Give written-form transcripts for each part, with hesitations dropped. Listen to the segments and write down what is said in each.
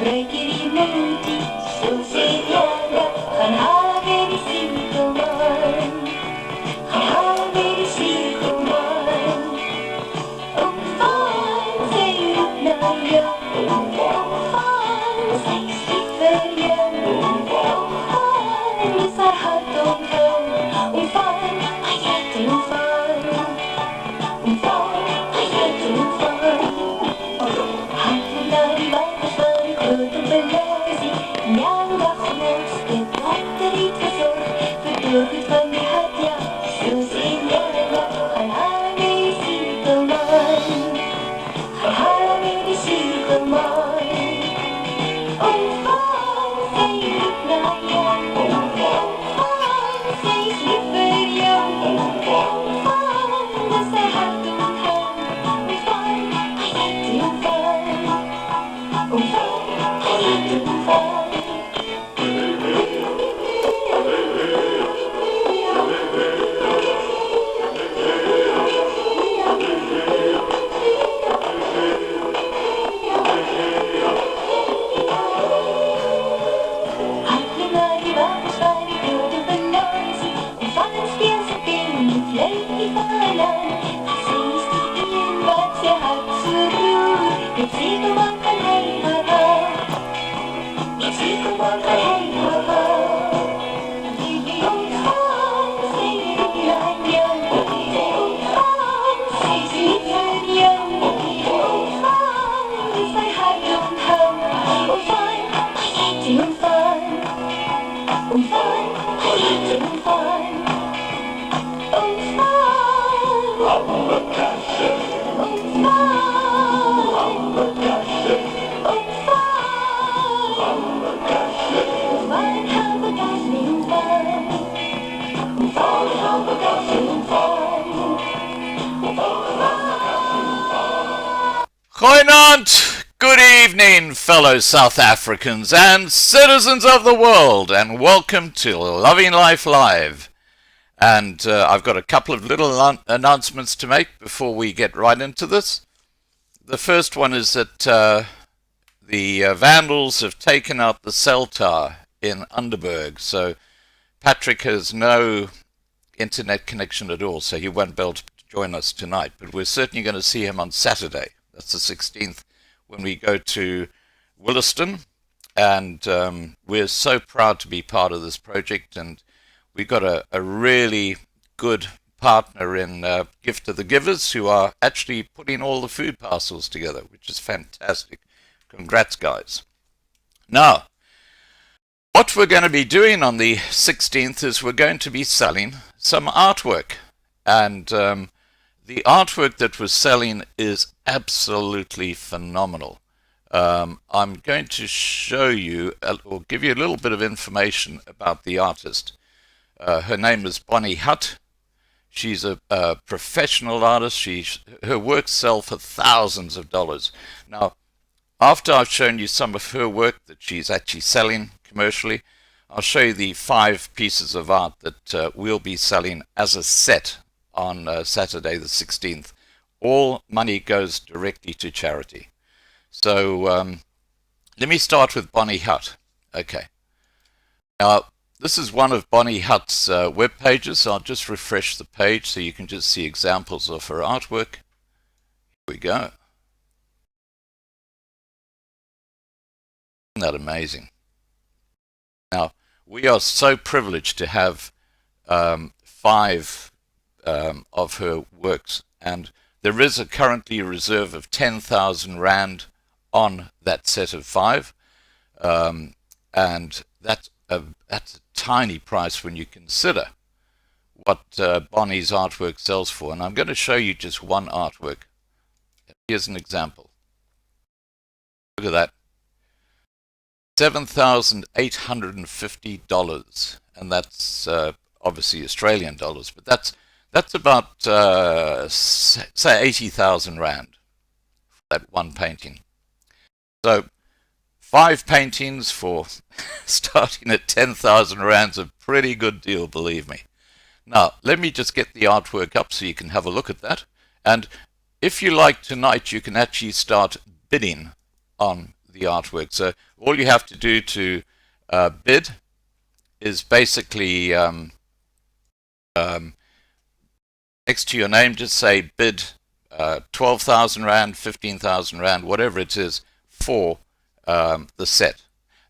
röker inuti så ser jag han har väldigt cirkelman. Han har väldigt cirkelman. Fan säger när jag fan säger slipper jag. Fan missar hatt om fan. Fan har hjärtat om fan. Fan har hjärtat om fan. Han får i vatten för i skjuter belägger sig. Njalla skjutste vatten i tvärsår. För dörret för mig hade jag så ser jag han har mig cirkelman. Han har mig cirkelman. Om fan säger när jag fan säger slipper jag. Fan dessa hatt om han. Fan har hjärtat om fan. Fan har hjärtat om fan. Goeienaand, good evening, fellow South Africans and citizens of the world, and welcome to Loving Life Live. And I've got a couple of little announcements to make before we get right into this. The first one is that the vandals have taken out the cell tower in Underberg, so Patrick has no internet connection at all, so he won't be able to join us tonight, but we're certainly going to see him on Saturday. That's the 16th when we go to Williston, and we're so proud to be part of this project, and we've got a really good partner in Gift of the Givers who are actually putting all the food parcels together, which is fantastic. Congrats, guys. Now, what we're going to be doing on the 16th is we're going to be selling some artwork, and the artwork that we're selling is absolutely phenomenal. I'm going to show you, or give you a little bit of information about the artist. Her name is Bonnie Hutt. She's a professional artist. Her works sell for thousands of dollars. Now, after I've shown you some of her work that she's actually selling commercially, I'll show you the 5 pieces of art that we'll be selling as a set on Saturday the 16th. All money goes directly to charity. So let me start with Bonnie Hutt. Okay. Now, this is one of Bonnie Hutt's web pages. I'll just refresh the page so you can just see examples of her artwork. Here we go. Isn't that amazing? Now, we are so privileged to have 5 of her works, and there is currently a reserve of 10,000 Rand on that set of 5, and that's a tiny price when you consider what Bonnie's artwork sells for. And I'm going to show you just one artwork. Here's an example. Look at that. $7,850, and that's obviously Australian dollars, but that's about say 80,000 Rand for that one painting. So 5 paintings for starting at 10,000 Rand's a pretty good deal, believe me. Now, let me just get the artwork up so you can have a look at that. And if you like tonight, you can actually start bidding on the artwork. So all you have to do to bid is basically next to your name, just say bid 12,000 Rand, 15,000 Rand, whatever it is, for the set.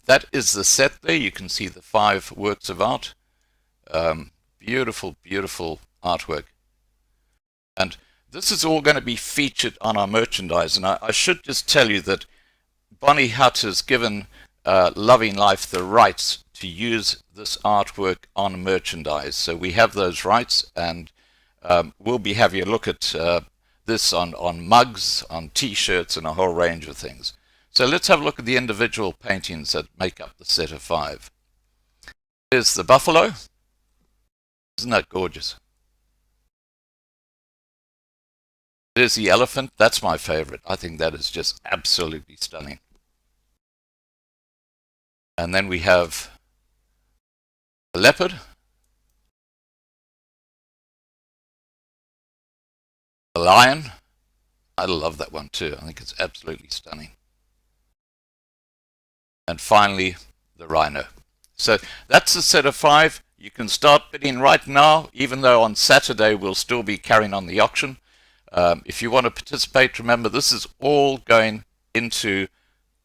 That is the set there. You can see the 5 works of art. Beautiful, beautiful artwork. And this is all going to be featured on our merchandise. And I should just tell you that Bonnie Hutt has given Loving Life the rights to use this artwork on merchandise. So we have those rights, and we'll be having a look at this on mugs, on t-shirts, and a whole range of things. So let's have a look at the individual paintings that make up the set of 5. Here's the buffalo. Isn't that gorgeous? There's the elephant. That's my favorite. I think that is just absolutely stunning. And then we have the leopard. The lion. I love that one too. I think it's absolutely stunning. And finally, the rhino. So that's the set of 5. You can start bidding right now, even though on Saturday we'll still be carrying on the auction. If you want to participate, remember this is all going into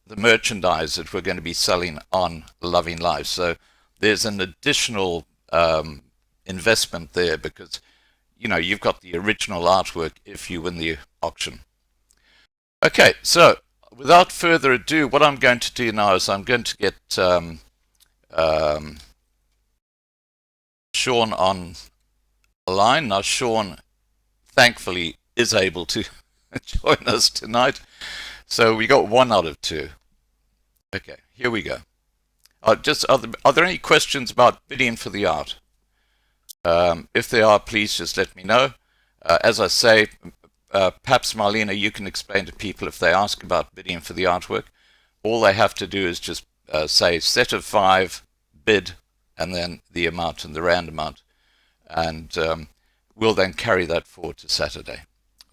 the merchandise that we're going to be selling on Loving Life. So there's an additional investment there, because you've got the original artwork if you win the auction. Okay, so without further ado, what I'm going to do now is I'm going to get Shawn on the line. Now Shawn, thankfully, is able to join us tonight. So we got 1 out of 2. Okay, here we go. Are there any questions about bidding for the art? If there are, please just let me know. As I say, perhaps Marlena, you can explain to people if they ask about bidding for the artwork. All they have to do is just say set of 5, bid, and then the amount and the rand amount. And we'll then carry that forward to Saturday.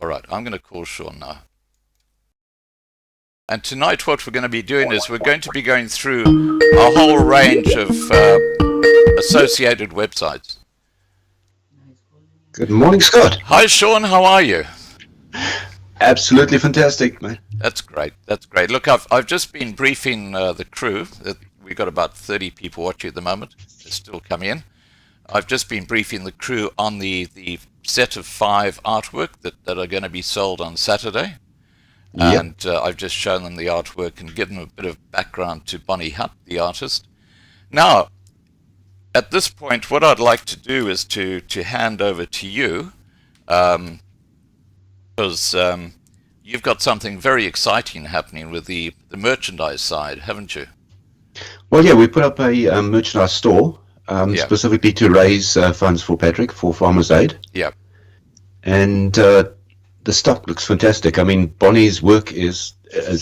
All right, I'm going to call Shawn now. And tonight what we're going to be doing is we're going to be going through a whole range of associated websites. Good morning, Scott. Hi, Shawn. How are you? Absolutely fantastic, mate. That's great. That's great. Look, I've just been briefing the crew. We've got about 30 people watching at the moment. They're still coming in. I've just been briefing the crew on the set of 5 artwork that are going to be sold on Saturday. Yep. And I've just shown them the artwork and given them a bit of background to Bonnie Hutt, the artist. Now, at this point, what I'd like to do is to hand over to you, because you've got something very exciting happening with the merchandise side, haven't you? Well, yeah, we put up a merchandise store specifically to raise funds for Patrick, for Farmers Aid. Yeah. And the stock looks fantastic. I mean, Bonnie's work is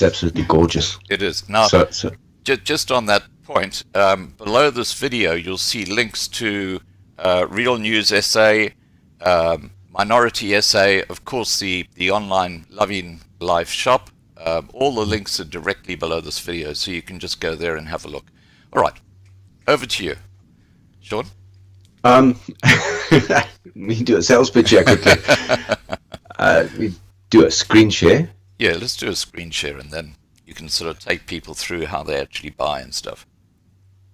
absolutely gorgeous. It is. Now, so just on that point, below this video, you'll see links to Real News Essay, Minority Essay, of course, the online Loving Life shop. All the links are directly below this video, so you can just go there and have a look. All right, over to you, Shawn. We do a sales pitch here quickly. We do a screen share. Yeah, let's do a screen share, and then you can sort of take people through how they actually buy and stuff.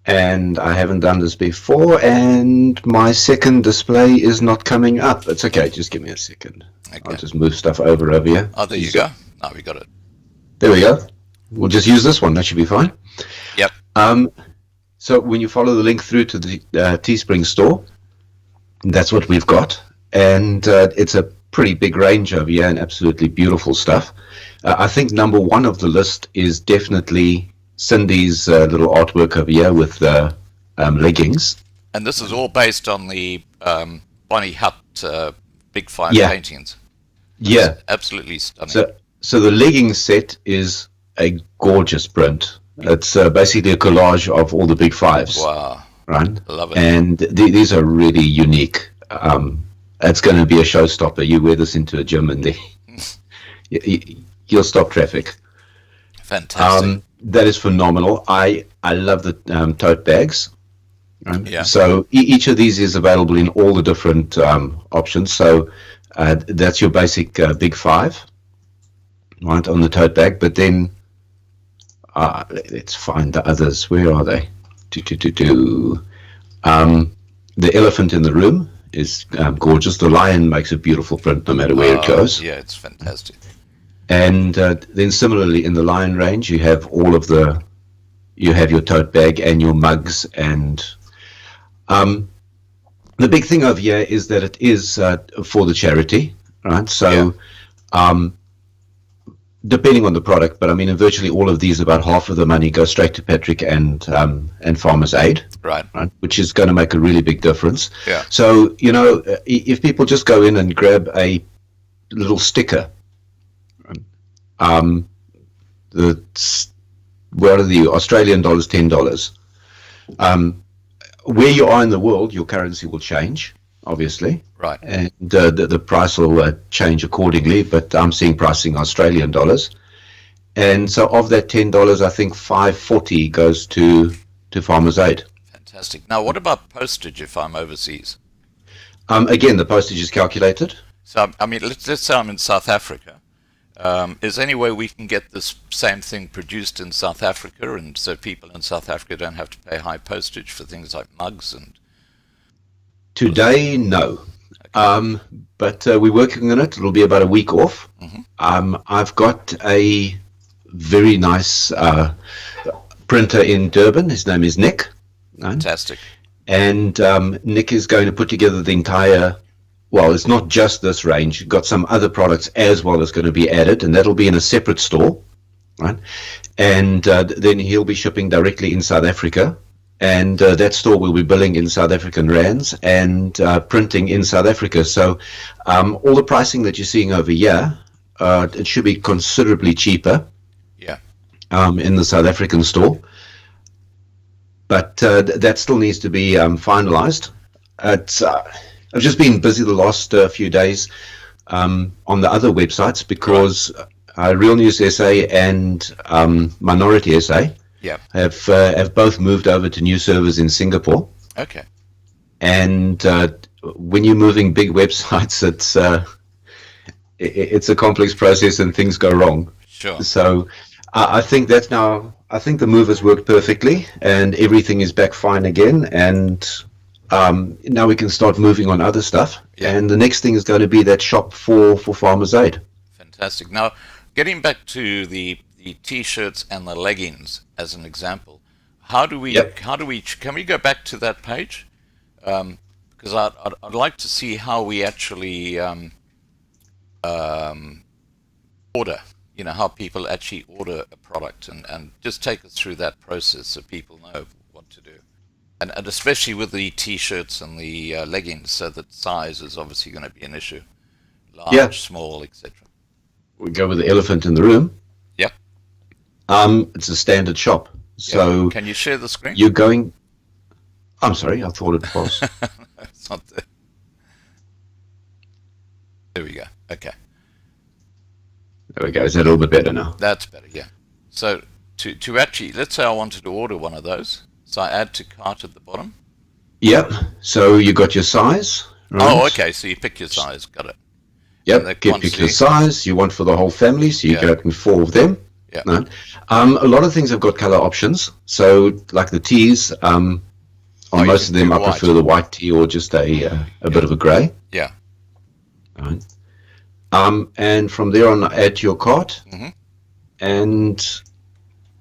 And I haven't done this before, and my second display is not coming up. It's okay, just give me a second. Okay. I'll just move stuff over here. Oh, there you go. Now we got it. There we go. We'll just use this one. That should be fine. Yep. So when you follow the link through to the Teespring store, that's what we've got. And it's a pretty big range over here and absolutely beautiful stuff. I think number 1 of the list is definitely Cindy's little artwork over here with the leggings. And this is all based on the Bonnie Hutt Big 5 paintings. That's yeah. Absolutely stunning. So the leggings set is a gorgeous print. It's basically a collage of all the Big 5s. Wow. Right? I love it. And these are really unique. It's going to be a showstopper. You wear this into a gym and you'll stop traffic. Fantastic. That is phenomenal. I love the tote bags. Yeah. So each of these is available in all the different options. So that's your basic big five, right, on the tote bag. But then let's find the others. Where are they? Um, the elephant in the room is gorgeous. The lion makes a beautiful print no matter where it goes. Yeah, it's fantastic. And then similarly in the lion range, you have you have your tote bag and your mugs. And the big thing over here is that it is for the charity, right? So depending on the product, but I mean, in virtually all of these, about half of the money goes straight to Patrick and Farmers Aid, Right. which is going to make a really big difference. Yeah. So, if people just go in and grab a little sticker, what are the Australian dollars, $10. Where you are in the world, your currency will change, obviously. Right. And the price will change accordingly, but I'm seeing pricing Australian dollars. And so of that $10, I think $5.40 goes to Farmers Aid. Fantastic. Now, what about postage if I'm overseas? Again, the postage is calculated. So, I mean, let's say I'm in South Africa. Is there any way we can get this same thing produced in South Africa, and so people in South Africa don't have to pay high postage for things like mugs and... Today, no. Okay. But we're working on it. It'll be about a week off. Mm-hmm. I've got a very nice printer in Durban. His name is Nick. Fantastic. And Nick is going to put together the entire... Well, it's not just this range. You've got some other products as well that's going to be added, and that'll be in a separate store, right? And then he'll be shipping directly in South Africa, and that store will be billing in South African rands and printing in South Africa. So all the pricing that you're seeing over here, it should be considerably cheaper. Yeah. In the South African store, but that still needs to be finalized. I've just been busy the last few days on the other websites because Real News SA and Minority SA have both moved over to new servers in Singapore. Okay. And when you're moving big websites, it's a complex process and things go wrong. Sure. So I think that's now. I think the move has worked perfectly, and everything is back fine again. And now we can start moving on other stuff. Yeah. And the next thing is going to be that shop for Farmers Aid. Fantastic. Now, getting back to the T-shirts and the leggings as an example, can we go back to that page? Because I'd like to see how we actually order. You know, how people actually order a product, and just take us through that process so people know what to do. And especially with the T-shirts and the leggings, so that size is obviously going to be an issue. Large, small, etc. We go with the elephant in the room. Yep. It's a standard shop. So can you share the screen? You're going... I'm sorry, I thought it was. It's not there. There we go. Okay. There we go. Is that a little bit better now? That's better, yeah. So to actually, let's say I wanted to order one of those. So I add to cart at the bottom. Yep. So you got your size. Right? Oh, okay. So you pick your size. Got it. Yep. You pick your size you want for the whole family. So you get 4 of them. Yeah. Right? A lot of things have got color options. So like the tees, on most of them I prefer the white tee or just a bit of a grey. Yeah. Right. And from there on, add to your cart. Mm-hmm. And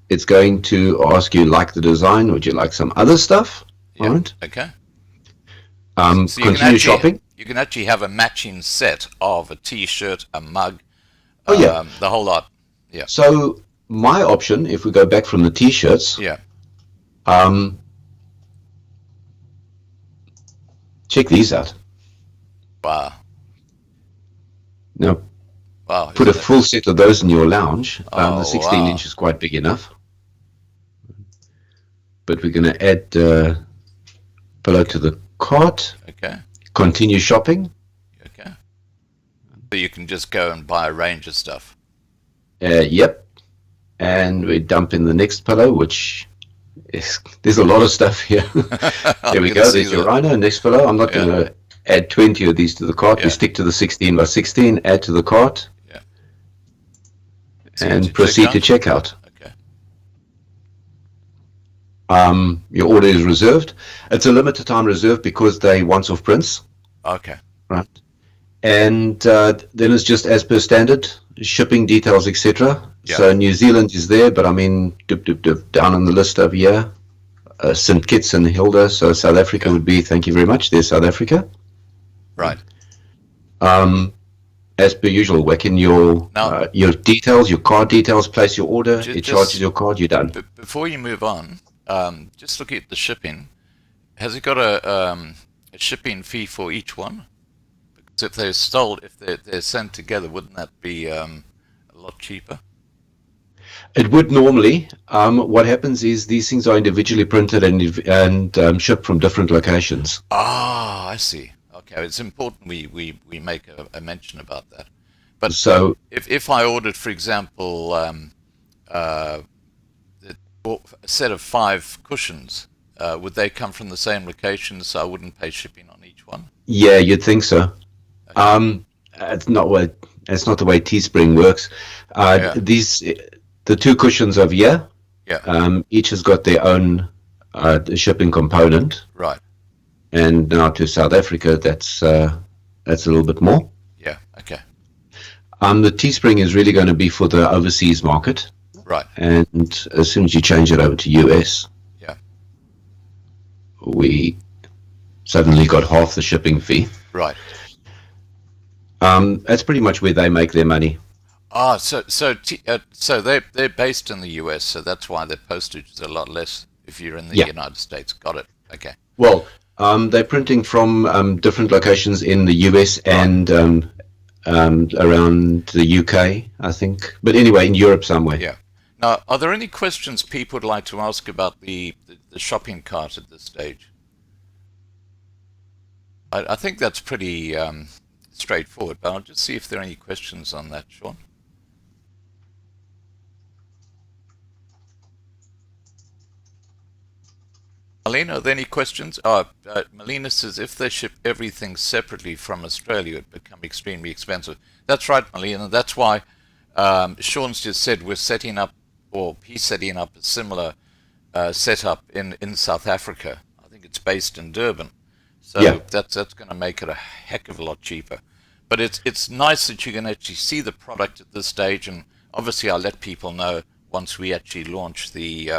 it's going to ask you, like the design, would you like some other stuff? Yeah. Right. Okay. So continue shopping. You can actually have a matching set of a T-shirt, a mug, the whole lot. Yeah. So my option, if we go back from the T-shirts, check these out. Wow. Now, wow, put a full set of those in your lounge. The 16 wow. inch is quite big enough. But we're going to add below to the cart. Okay. Continue shopping. Okay. So you can just go and buy a range of stuff. Yep. and we dump in the next pillow, which is, there's a lot of stuff here. There we go. There's your rhino. Next pillow. I'm not going to add 20 of these to the cart. We stick to the 16 by 16. Add to the cart. Yeah. And proceed to checkout. Okay. Your order is reserved. It's a limited time reserve because they once-off prints. Okay. Right. And then it's just as per standard, shipping details, etc. Yeah. So New Zealand is there, but I mean, down on the list over here, St. Kitts and Hilda. So South Africa would be, thank you very much. There's South Africa. Right. As per usual, whack in your details, your card details, place your order, it charges your card, you're done. Before you move on, just looking at the shipping, has it got a shipping fee for each one? Because if they're sent together, wouldn't that be a lot cheaper? It would normally. What happens is these things are individually printed and shipped from different locations. Ah, I see. Okay, it's important we make a mention about that. But so if I ordered, for example, a set of 5 cushions, would they come from the same location, so I wouldn't pay shipping on each one? Yeah, you'd think so. Okay. It's not the way Teespring works. The 2 cushions over here, each has got their own shipping component. Right. And now to South Africa, that's a little bit more. Yeah. Okay. The Teespring is really going to be for the overseas market. Right. And as soon as you change it over to US, we suddenly got half the shipping fee. Right. That's pretty much where they make their money. Ah, so they're based in the US, so that's why their postage is a lot less if you're in the United States. Got it. Okay. Well, they're printing from different locations in the US and around the UK, I think. But anyway, in Europe somewhere. Yeah. Now, are there any questions people would like to ask about the shopping cart at this stage? I think that's pretty straightforward, but I'll just see if there are any questions on that, Shawn. Melina, are there any questions? Melina says, if they ship everything separately from Australia, it would become extremely expensive. That's right, Melina. That's why Shawn's just said we're setting up, or he's setting up a similar setup in South Africa. I think it's based in Durban. So that's going to make it a heck of a lot cheaper. But it's nice that you can actually see the product at this stage, and obviously I'll let people know once we actually launch the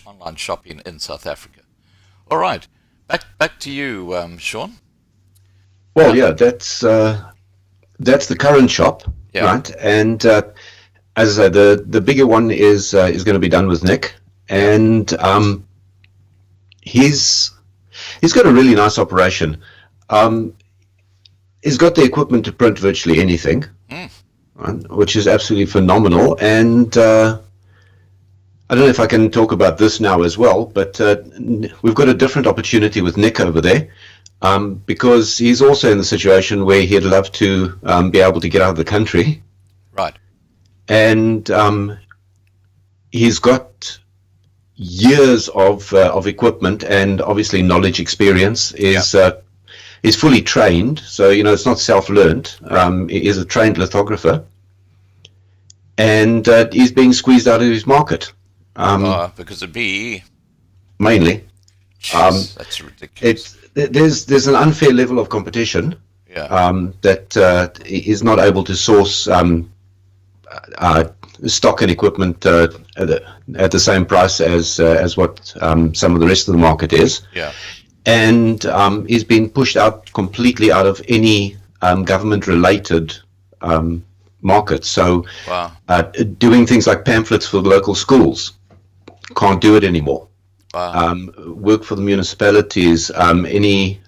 online shopping in South Africa. All right, back to you, Shawn. Well, that's the current shop, right? And as I said, the bigger one is going to be done with Nick, and he's got a really nice operation. He's got the equipment to print virtually anything, right, which is absolutely phenomenal. And I don't know if I can talk about this now as well, but we've got a different opportunity with Nick over there, because he's also in the situation where he'd love to be able to get out of the country. Right. And he's got years of equipment and obviously knowledge, experience. Is fully trained, so it's not self-learned. He is a trained lithographer, and he's being squeezed out of his market. Because of BE. Mainly. Jeez, that's ridiculous. There's an unfair level of competition. That is not able to source stock and equipment at the same price as what some of the rest of the market is. Yeah. And he's been pushed out completely out of any government-related market. So doing things like pamphlets for the local schools, can't do it anymore. Wow. Work for the municipalities, anything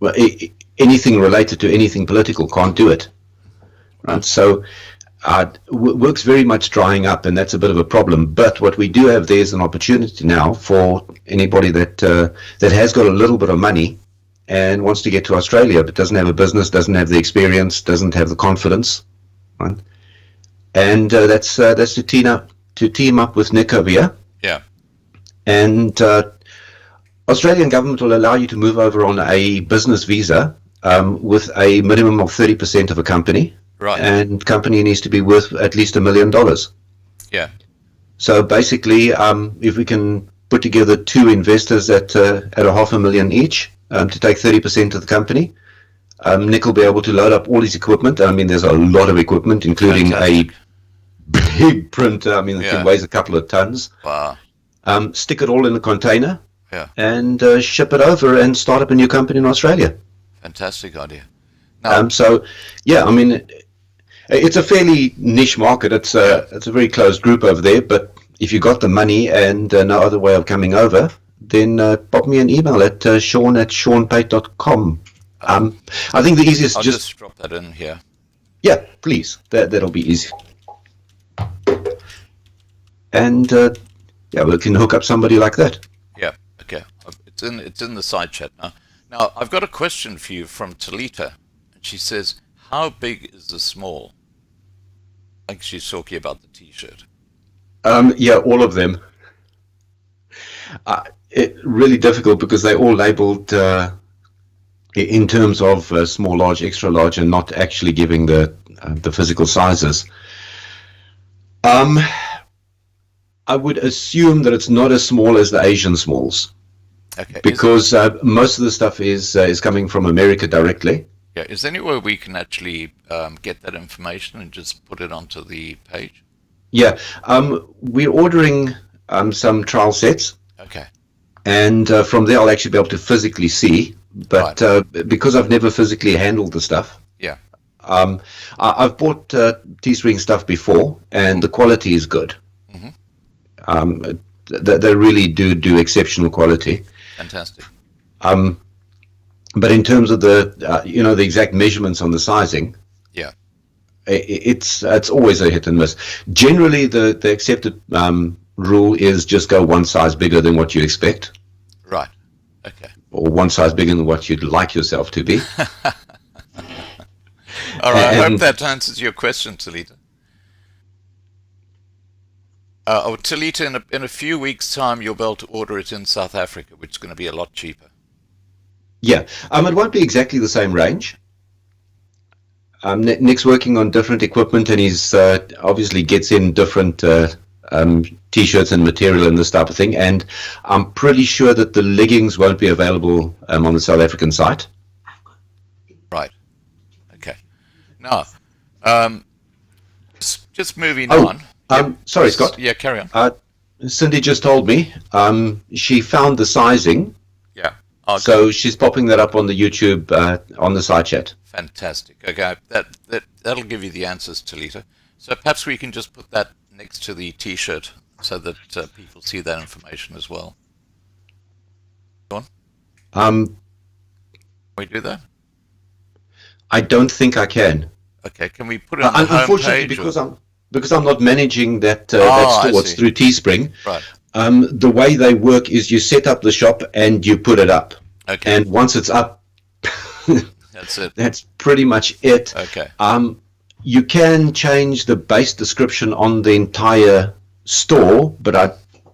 related to anything political, can't do it. Right? So work's very much drying up, and that's a bit of a problem. But what we do have there is an opportunity now for anybody that has got a little bit of money and wants to get to Australia, but doesn't have a business, doesn't have the experience, doesn't have the confidence, right? And that's to team up with Nick over here. Yeah. And Australian government will allow you to move over on a business visa with a minimum of 30% of a company. Right. And company needs to be worth at least $1 million. Yeah. So basically, if we can put together two investors at $500,000 each to take 30% of the company, Nick will be able to load up all his equipment. I mean, there's a lot of equipment, including Fantastic. a big printer. I mean, it weighs a couple of tons. Wow. Stick it all in a container. Yeah. And ship it over and start up a new company in Australia. Fantastic idea. Now, So, yeah, I mean, it's a fairly niche market. It's a very closed group over there. But if you got the money and no other way of coming over, then pop me an email at shawn@shawnpate.com. I think the easiest I'll just drop that in here. Yeah, please. That'll be easy. And yeah, we can hook up somebody like that. Yeah. Okay. It's in the side chat now. Now I've got a question for you from Talita, and she says, "How big is the small?" I think she's talking about the T-shirt. Yeah, all of them. It's really difficult because they're all labeled in terms of small, large, extra large, and not actually giving the physical sizes. I would assume that it's not as small as the Asian smalls. Okay. Because most of the stuff is coming from America directly. Yeah. Is there any way we can actually get that information and just put it onto the page? Yeah. We're ordering some trial sets. Okay. And from there, I'll actually be able to physically see. But because I've never physically handled the stuff, Yeah. I've bought Teespring stuff before, and the quality is good. They really do exceptional quality. Fantastic. But in terms of the the exact measurements on the sizing, Yeah. it's always a hit and miss. Generally, the accepted rule is just go one size bigger than what you expect, Right. Okay. or one size bigger than what you'd like yourself to be. All right. I hope And- that answers your question, Talita. Talita, in a few weeks' time, you'll be able to order it in South Africa, which is going to be a lot cheaper. Yeah, it won't be exactly the same range. Nick's working on different equipment, and he's obviously gets in different T-shirts and material and this type of thing. And I'm pretty sure that the leggings won't be available on the South African site. Right. Okay. Now, just moving Oh, on. sorry, Scott. Yeah, carry on. Cindy just told me she found the sizing, Yeah. Okay. so she's popping that up on the YouTube on the side chat. Fantastic. Okay, that'll give you the answers, Talita. So perhaps we can just put that next to the T-shirt so that people see that information as well. Go on. Can we do that? I don't think I can. Okay. Can we put it on the Unfortunately, homepage? because I'm not managing that I store. It's see. through Teespring. Right. The way they work is you set up the shop and you put it up. Okay. And once it's up, That's it. that's pretty much it. Okay. You can change the base description on the entire store, but I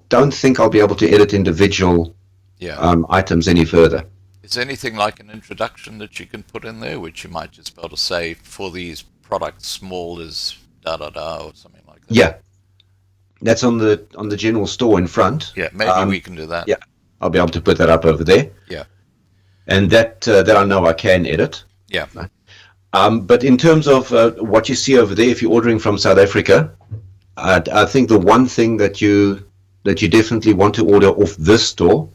don't think I'll be able to edit individual Yeah. items any further. Is there anything like an introduction that you can put in there, which you might just be able to say, for these products, small is da da da or something like that? Yeah, that's on the general store in front. Yeah. Maybe we can do that. Yeah, I'll be able to put that up over there. Yeah. And that I know I can edit. Yeah. But in terms of what you see over there, if you're ordering from South Africa, I think the one thing that you definitely want to order off this store,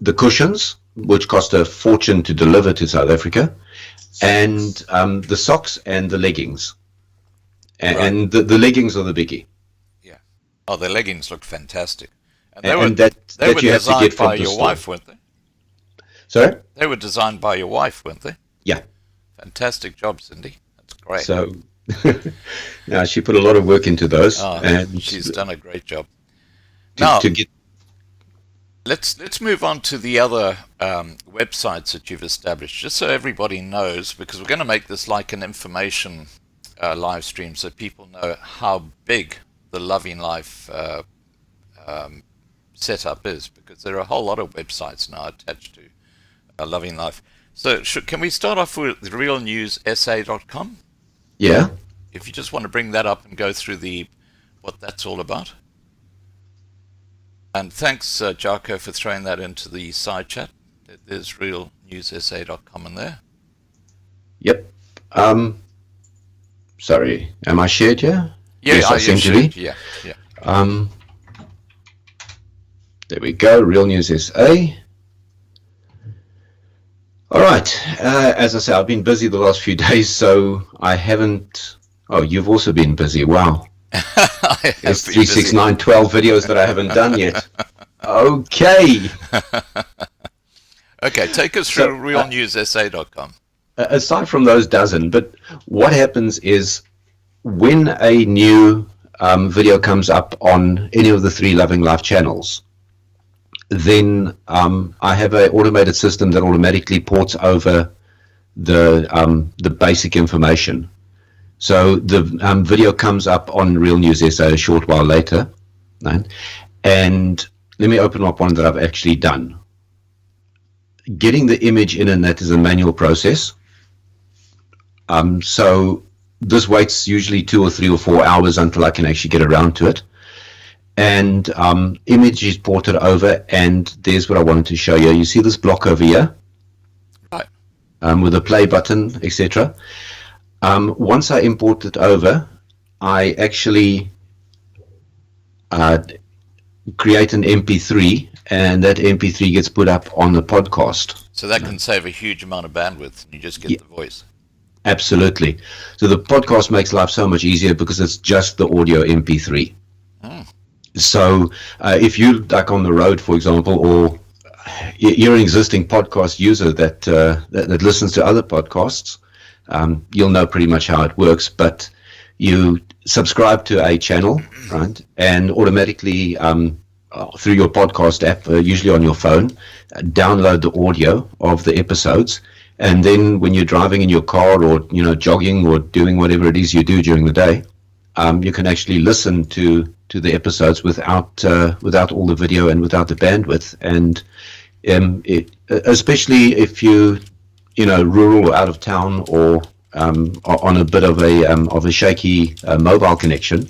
the cushions, which cost a fortune to deliver to South Africa, and the socks and the leggings. And the leggings are the biggie. Yeah. Oh, the leggings look fantastic. And And they that were you have to designed get from by the your store. wife, weren't they? Sorry? They were designed by your wife, weren't they? Yeah. Fantastic job, Cindy. That's great. So, yeah, she put a lot of work into those. Oh, and she's done a great job. to, Now, to get Let's move on to the other websites that you've established, just so everybody knows, because we're going to make this like an information live stream, so people know how big the Loving Life setup is, because there are a whole lot of websites now attached to Loving Life. So can we start off with realnewsa.com? Yeah. If you just want to bring that up and go through what that's all about. And thanks, Jarko, for throwing that into the side chat. There's realnewsa.com in there. Yep. Sorry, am I shared here? Yeah, yes, I seem to be. Yeah. There we go, Real News SA. All right, as I say, I've been busy the last few days, so I haven't... Oh, you've also been busy, wow. There's 369, 12 videos that I haven't done yet. Okay. Okay, take us through realnewsa.com. Aside from those dozen, but what happens is when a new video comes up on any of the 3 Loving Life channels, then I have an automated system that automatically ports over the basic information. So the video comes up on Real News SA a short while later, right? And let me open up one that I've actually done. Getting the image in and that is a manual process. So this waits usually 2 or 3 or 4 hours until I can actually get around to it. And image is ported over, and there's what I wanted to show you. You see this block over here? Right. With a play button, etc. Once I import it over, I actually create an MP3, and that MP3 gets put up on the podcast. So that can save a huge amount of bandwidth, and you just get the voice. Absolutely. So the podcast makes life so much easier because it's just the audio MP3. So if you like on the road, for example, or you're an existing podcast user that listens to other podcasts, you'll know pretty much how it works. But you subscribe to a channel, right, and automatically through your podcast app, usually on your phone, download the audio of the episodes. And then when you're driving in your car or jogging or doing whatever it is you do during the day, you can actually listen to the episodes without all the video and without the bandwidth. And especially if you rural or out of town or on a bit of a shaky mobile connection,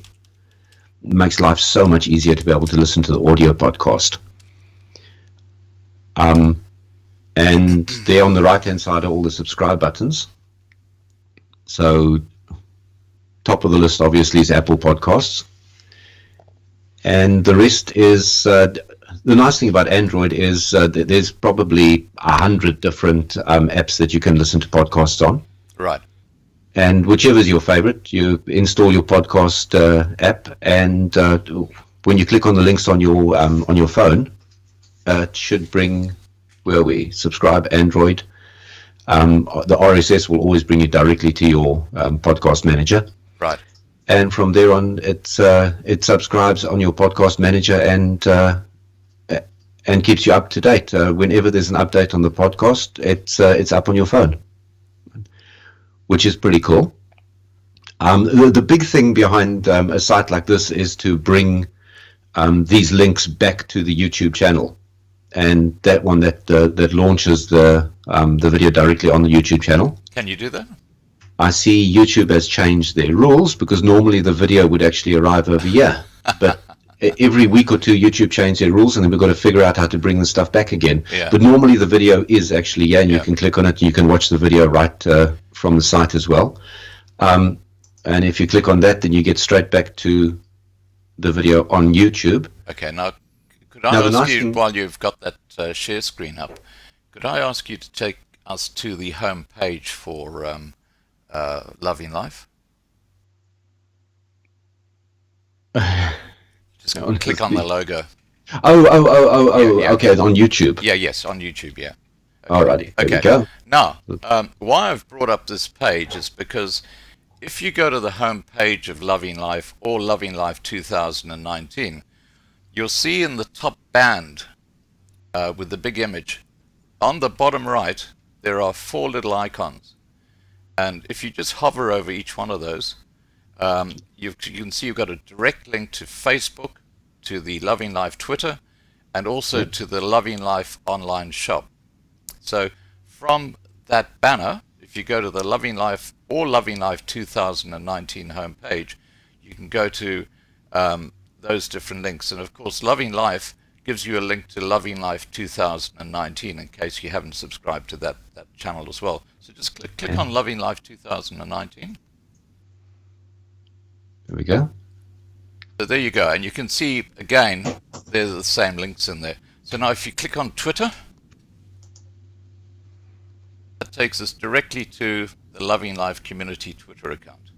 it makes life so much easier to be able to listen to the audio podcast. And there on the right-hand side are all the subscribe buttons. So top of the list, obviously, is Apple Podcasts. And the rest is, the nice thing about Android is that there's probably 100 different apps that you can listen to podcasts on. Right. And whichever is your favorite, you install your podcast app, and when you click on the links on your phone, it should bring... where we subscribe Android. The RSS will always bring you directly to your podcast manager. Right. And from there on, it subscribes on your podcast manager and keeps you up to date. Whenever there's an update on the podcast, it's up on your phone, which is pretty cool. The big thing behind a site like this is to bring these links back to the YouTube channel. And that one that launches the video directly on the YouTube channel. Can you do that? I see YouTube has changed their rules because normally the video would actually arrive over here. But every week or two, YouTube changed their rules, and then we've got to figure out how to bring the stuff back again. Yeah. But normally the video is actually here, and you can click on it, and you can watch the video right from the site as well. And if you click on that, then you get straight back to the video on YouTube. Okay, now... Could I ask you, while you've got that share screen up, could I ask you to take us to the home page for Loving Life? Just click on the logo. Yeah. Okay, on YouTube. Yeah, yes, on YouTube, yeah. Okay. Alrighty, there we go. Now, why I've brought up this page is because if you go to the home page of Loving Life or Loving Life 2019, you'll see in the top band with the big image. On the bottom right, there are 4 little icons. And if you just hover over each one of those, you can see you've got a direct link to Facebook, to the Loving Life Twitter, and also to the Loving Life online shop. So from that banner, if you go to the Loving Life or Loving Life 2019 homepage, you can go to those different links. And of course, Loving Life gives you a link to Loving Life 2019 in case you haven't subscribed to that channel as well. So just click on Loving Life 2019. There we go. So there you go. And you can see, again, there's the same links in there. So now if you click on Twitter, that takes us directly to the Loving Life Community Twitter account.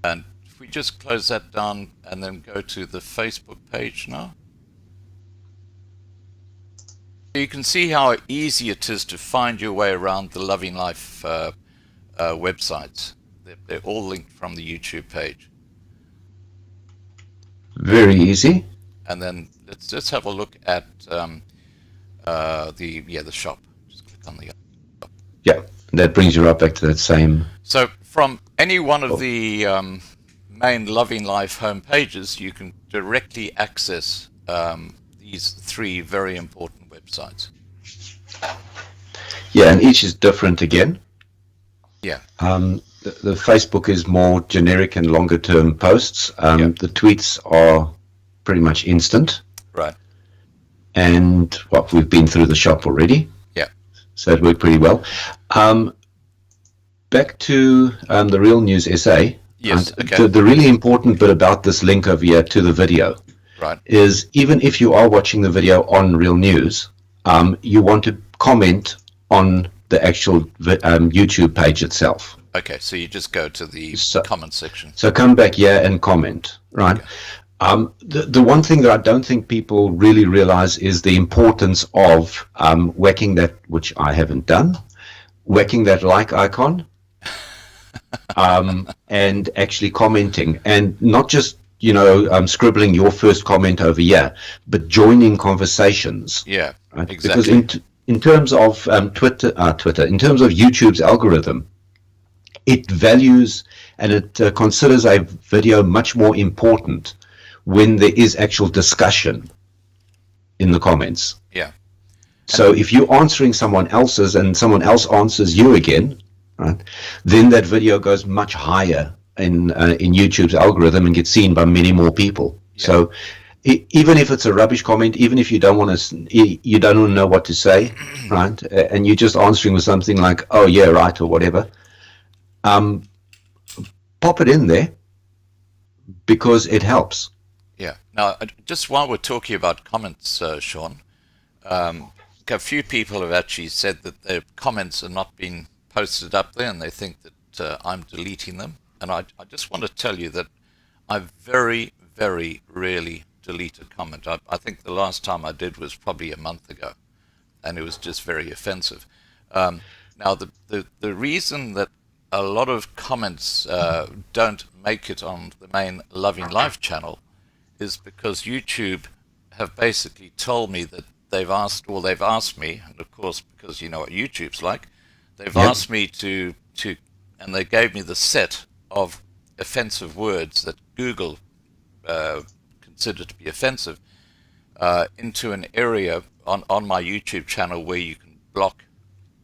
And if we just close that down and then go to the Facebook page now, you can see how easy it is to find your way around the Loving Life websites. They're all linked from the YouTube page. Very easy. And then let's just have a look at the shop. Just click on the shop. Yeah, that brings you right back to that same. So from any one of the main Loving Life home pages, you can directly access these 3 very important websites. Yeah, and each is different again. Yeah. The Facebook is more generic and longer term posts. The tweets are pretty much instant. Right. And we've been through the shop already. Yeah. So it worked pretty well. Back to the Real News SA. Yes. Okay. The really important bit about this link over here to the video, right, is even if you are watching the video on Real News, you want to comment on the actual YouTube page itself. Okay, so you just go to the comment section. So come back here and comment, right? Okay. The one thing that I don't think people really realize is the importance of whacking that, which I haven't done, whacking that like icon, and actually commenting, and not just scribbling your first comment over here, but joining conversations. Yeah, right? exactly. Because in terms of Twitter, in terms of YouTube's algorithm, it values and it considers a video much more important when there is actual discussion in the comments. Yeah. So if you're answering someone else's and someone else answers you again, right, then that video goes much higher in YouTube's algorithm and gets seen by many more people. Yeah. So even if it's a rubbish comment, even if you don't want to know what to say, right, and you're just answering with something like, "Oh yeah, right," or whatever, pop it in there because it helps. Yeah. Now, just while we're talking about comments, Shawn, a few people have actually said that their comments are not being posted up there, and they think that I'm deleting them. And I just want to tell you that I very, very rarely delete a comment. I think the last time I did was probably a month ago, and it was just very offensive. Now, the reason that a lot of comments don't make it on the main Loving Life channel is because YouTube have basically told me that they've asked me, and of course, because you know what YouTube's like, they've asked me to, and they gave me the set of offensive words that Google consider to be offensive into an area on my YouTube channel where you can block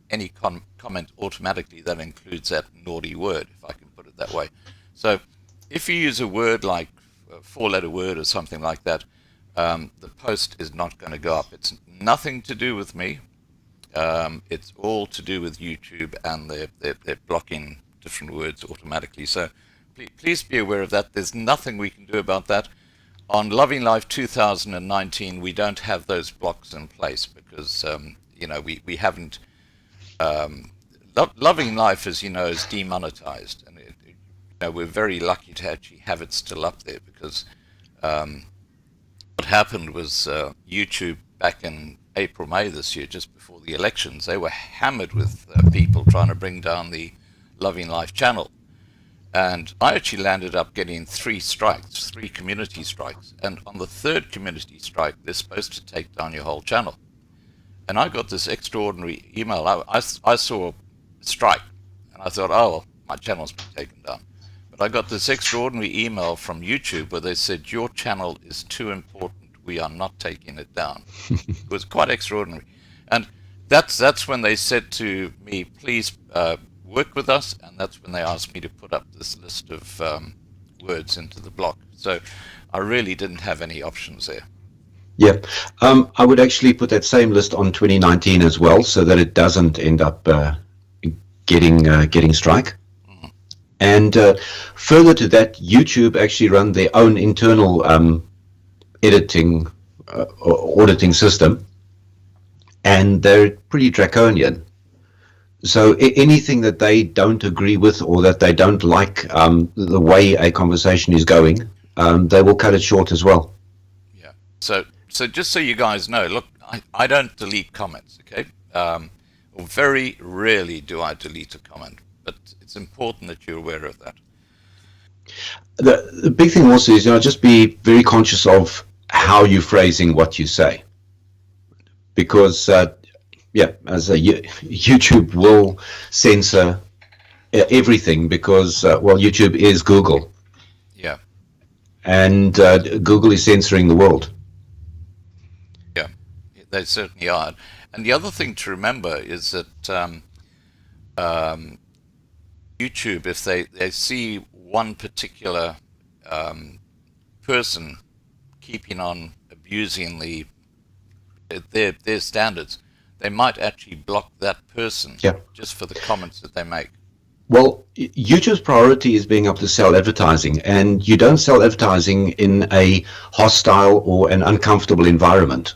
any comment automatically that includes that naughty word, if I can put it that way. So if you use a word like a 4-letter word or something like that, the post is not going to go up. It's nothing to do with me. It's all to do with YouTube, and they're blocking different words automatically. So please be aware of that. There's nothing we can do about that. On Loving Life 2019, we don't have those blocks in place because we haven't. Loving Life, as you know, is demonetized, and we're very lucky to actually have it still up there because what happened was YouTube back in April, May this year, just before the elections, they were hammered with people trying to bring down the Loving Life channel. And I actually landed up getting 3 community strikes. And on the 3rd community strike, they're supposed to take down your whole channel. And I got this extraordinary email. I saw a strike, and I thought, oh, well, my channel's been taken down. But I got this extraordinary email from YouTube where they said, your channel is too important. We are not taking it down. It was quite extraordinary. And that's when they said to me, please work with us. And that's when they asked me to put up this list of words into the block. So I really didn't have any options there. Yeah, I would actually put that same list on 2019 as well, so that it doesn't end up getting strike. Mm-hmm. And further to that, YouTube actually run their own internal editing or auditing system, and they're pretty draconian. So anything that they don't agree with or that they don't like the way a conversation is going, they will cut it short as well. Yeah. So just so you guys know, look, I don't delete comments, okay? Or very rarely do I delete a comment, but it's important that you're aware of that. The big thing also is, just be very conscious of how you're phrasing what you say. Because, YouTube will censor everything because, YouTube is Google. Yeah. And Google is censoring the world. Yeah, they certainly are. And the other thing to remember is that YouTube, if they see one particular person keeping on abusing their standards, they might actually block that person just for the comments that they make. Well, YouTube's priority is being able to sell advertising, and you don't sell advertising in a hostile or an uncomfortable environment.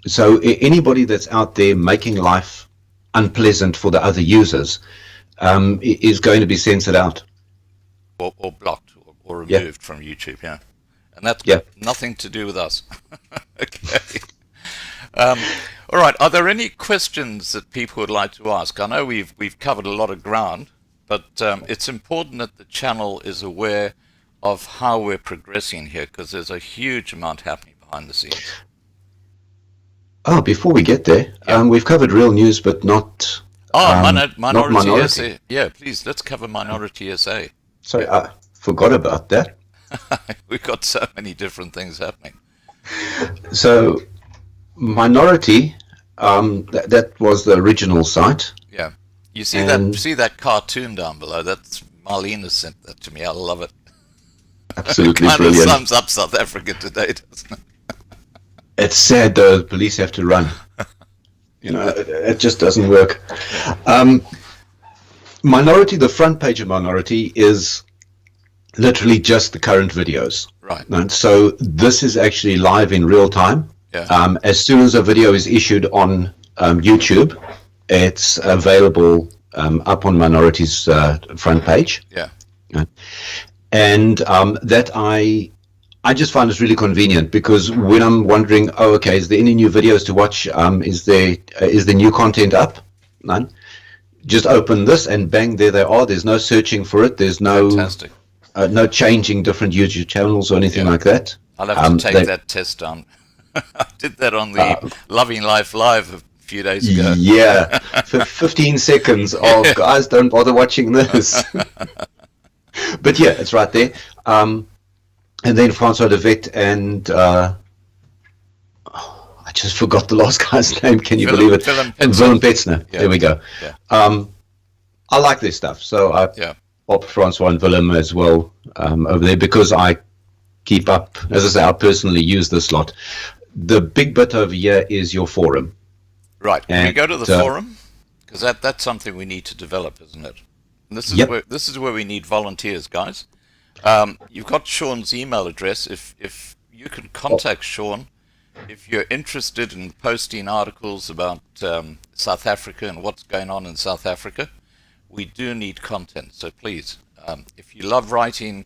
So anybody that's out there making life unpleasant for the other users is going to be censored out. Or blocked or removed from YouTube, yeah. And that's got nothing to do with us. Okay. All right, are there any questions that people would like to ask? I know we've covered a lot of ground, but it's important that the channel is aware of how we're progressing here, because there's a huge amount happening behind the scenes. Oh, before we get there, we've covered real news, but not Minority SA. Yeah, please, let's cover Minority SA. Sorry, I forgot about that. We've got so many different things happening. So, Minority, that was the original site. Yeah. You see that cartoon down below? That's Marlena sent that to me. I love it. Absolutely kind brilliant. Of sums up South Africa today, doesn't it? It's sad though, the police have to run. It just doesn't work. Minority, the front page of Minority is literally just the current videos. Right. And so this is actually live in real time. Yeah. As soon as a video is issued on YouTube, it's available up on Minority's front page. Yeah. And that I just find it really convenient, because when I'm wondering, is there any new videos to watch? Is there new content up? None. Just open this and bang, there they are. There's no searching for it. There's no no changing different YouTube channels or anything like that. I'll have to take that test down. I did that on the Loving Life Live a few days ago. Yeah, for 15 seconds. Oh, guys, don't bother watching this. But yeah, it's right there. And then Francois de Vet and I just forgot the last guy's name. Can you believe it? Willem Petzner. Yeah. There we go. Yeah. I like this stuff, so I pop Francois and Willem as well over there, because I keep up. As I say, I personally use this lot. The big bit over here is your forum. Right. Can we go to the forum? Because that's something we need to develop, isn't it? And this is where we need volunteers, guys. You've got Shawn's email address. If you can contact Shawn, if you're interested in posting articles about South Africa and what's going on in South Africa, we do need content. So please, if you love writing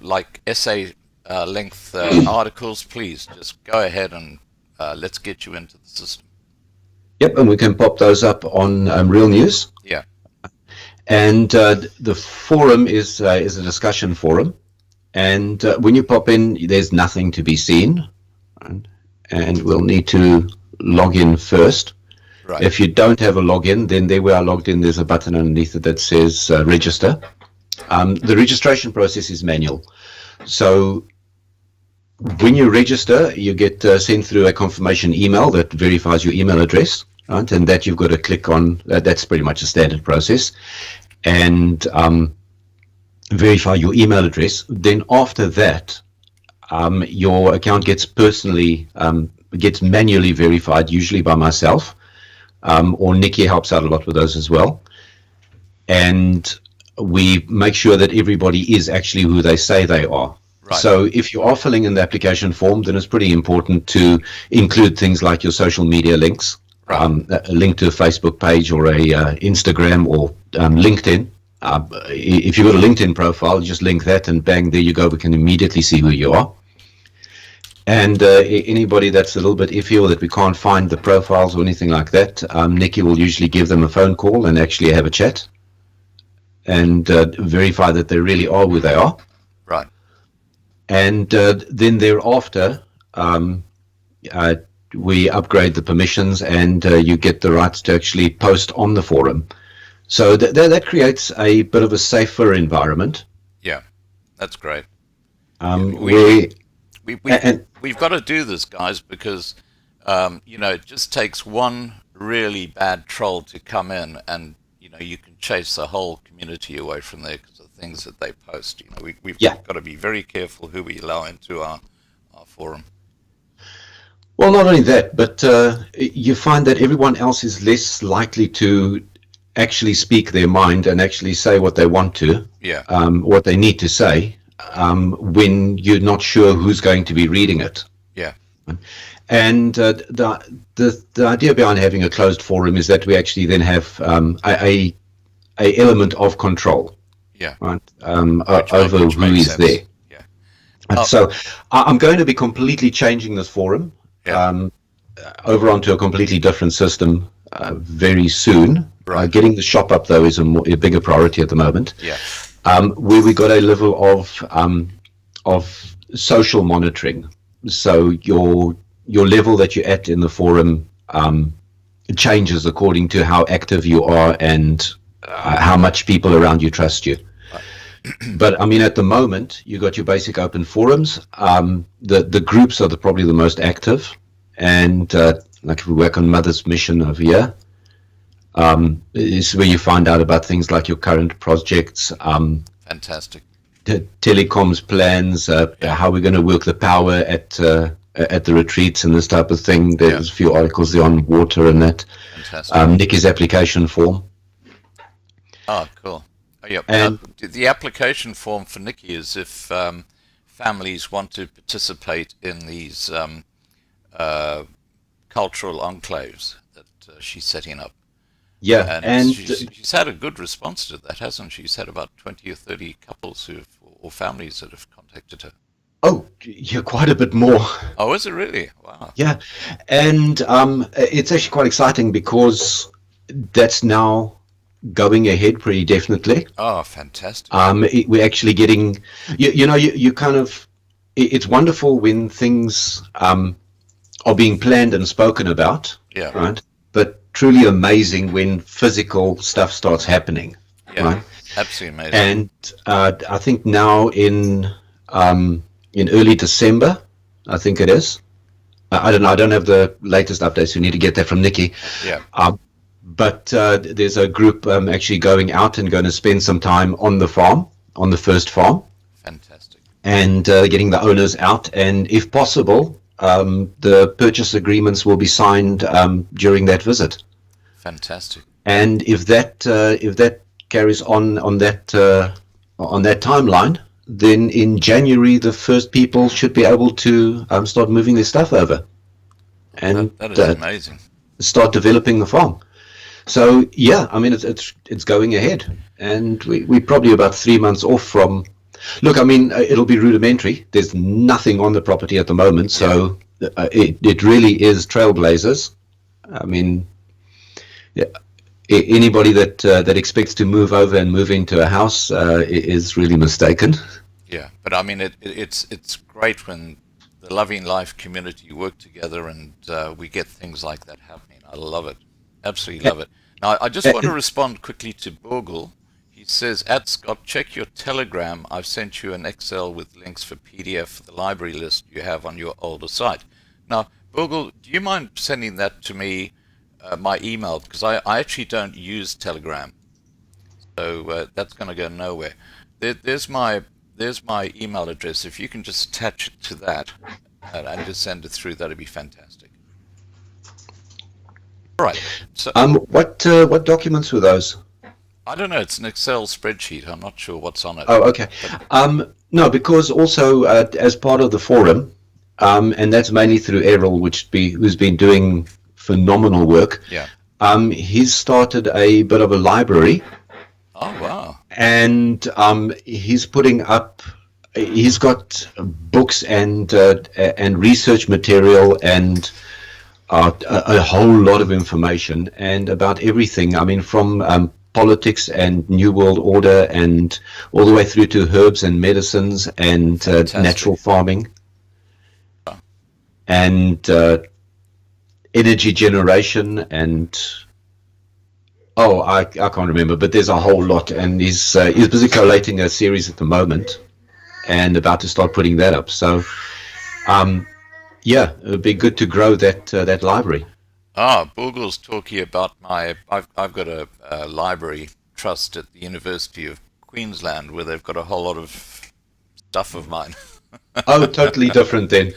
like essay length articles, please just go ahead and let's get you into the system. Yep, and we can pop those up on Real News. Yeah. And the forum is a discussion forum, and when you pop in, there's nothing to be seen, and we'll need to log in first. Right. If you don't have a login, then there we are logged in. There's a button underneath it that says register. The registration process is manual. So when you register, you get sent through a confirmation email that verifies your email address, right? And that you've got to click on. That's pretty much a standard process. And verify your email address. Then after that, your account gets manually verified, usually by myself. Or Nikki helps out a lot with those as well. And we make sure that everybody is actually who they say they are. Right. So if you are filling in the application form, then it's pretty important to include things like your social media links, Right. a link to a Facebook page or a Instagram or LinkedIn. If you've got a LinkedIn profile, just link that and bang, there you go. We can immediately see who you are. And anybody that's a little bit iffy or that we can't find the profiles or anything like that, Nikki will usually give them a phone call and actually have a chat and verify that they really are who they are. Right. And then thereafter, we upgrade the permissions and you get the rights to actually post on the forum. So that creates a bit of a safer environment. Yeah, that's great. We've got to do this, guys, because it just takes one really bad troll to come in, and you can chase the whole community away from there because of things that they post. We've got to be very careful who we allow into our forum. Well, not only that, but you find that everyone else is less likely to actually speak their mind and actually say what they want to, what they need to say, when you're not sure who's going to be reading it. Yeah. And the idea behind having a closed forum is that we actually then have a element of control. Yeah. Right. Over who is sense. there. Yeah. So I'm going to be completely changing this forum over onto a completely different system very soon. Right. Getting the shop up though is a bigger priority at the moment. Yeah. Where we got a level of social monitoring. So your level that you're at in the forum changes according to how active you are and how much people around you trust you. But I mean, at the moment, you got your basic open forums. The groups are probably the most active, and like if we work on Mother's Mission over here, is where you find out about things like your current projects. Fantastic. Telecoms plans, how we're going to work the power at the retreats and this type of thing. There's a few articles there on water and that. Fantastic. Nikki's application form. Oh, cool. Oh, yeah. And the application form for Nikki is if families want to participate in these cultural enclaves that she's setting up. yeah, and she's had a good response to that, hasn't she? She's had about 20 or 30 couples or families that have contacted her. oh, yeah, quite a bit more. Oh, is it really? Wow. Yeah, and it's actually quite exciting because that's now going ahead pretty definitely. Oh, fantastic. We're actually getting, you kind of, it's wonderful when things are being planned and spoken about, Yeah. right? But truly amazing when physical stuff starts happening, Yeah. right? Absolutely amazing. And I think now in early December, I think it is. I don't know. I don't have the latest updates. We need to get that from Nikki. Yeah. But there's a group actually going out and going to spend some time on the farm, on the first farm, Fantastic. and getting the owners out. And if possible, the purchase agreements will be signed during that visit. Fantastic. And if that carries on that timeline, then in January the first people should be able to start moving their stuff over, and That is amazing. start developing the farm. So yeah, I mean it's going ahead, and we're probably about 3 months off from. Look, I mean it'll be rudimentary. There's nothing on the property at the moment, so it really is trailblazers. I mean, yeah, anybody that expects to move over and move into a house is really mistaken. Yeah, but I mean it's great when the Loving Life community work together, and we get things like that happening. I love it. Absolutely love it. Now, I just want to respond quickly to Bogle. He says, at Scott, check your Telegram. I've sent you an Excel with links for PDF for the library list you have on your older site. Now, Bogle, do you mind sending that to me, my email? Because I actually don't use Telegram. So that's going to go nowhere. There's my email address. If you can just attach it to that and just send it through, that'd be fantastic. All right. So, what documents were those? I don't know. It's an Excel spreadsheet. I'm not sure what's on it. Oh, okay. No, because also as part of the forum, and that's mainly through Errol, who's been doing phenomenal work. Yeah. He's started a bit of a library. Oh, wow. And he's putting up. He's got books and research material and a whole lot of information and about everything. I mean, from politics and New World Order and all the way through to herbs and medicines and natural farming and energy generation and I can't remember, but there's a whole lot, and he's busy collating a series at the moment and about to start putting that up. So yeah, it would be good to grow that library. Bogle's talking about I've got a library trust at the University of Queensland where they've got a whole lot of stuff of mine. Oh, totally different then.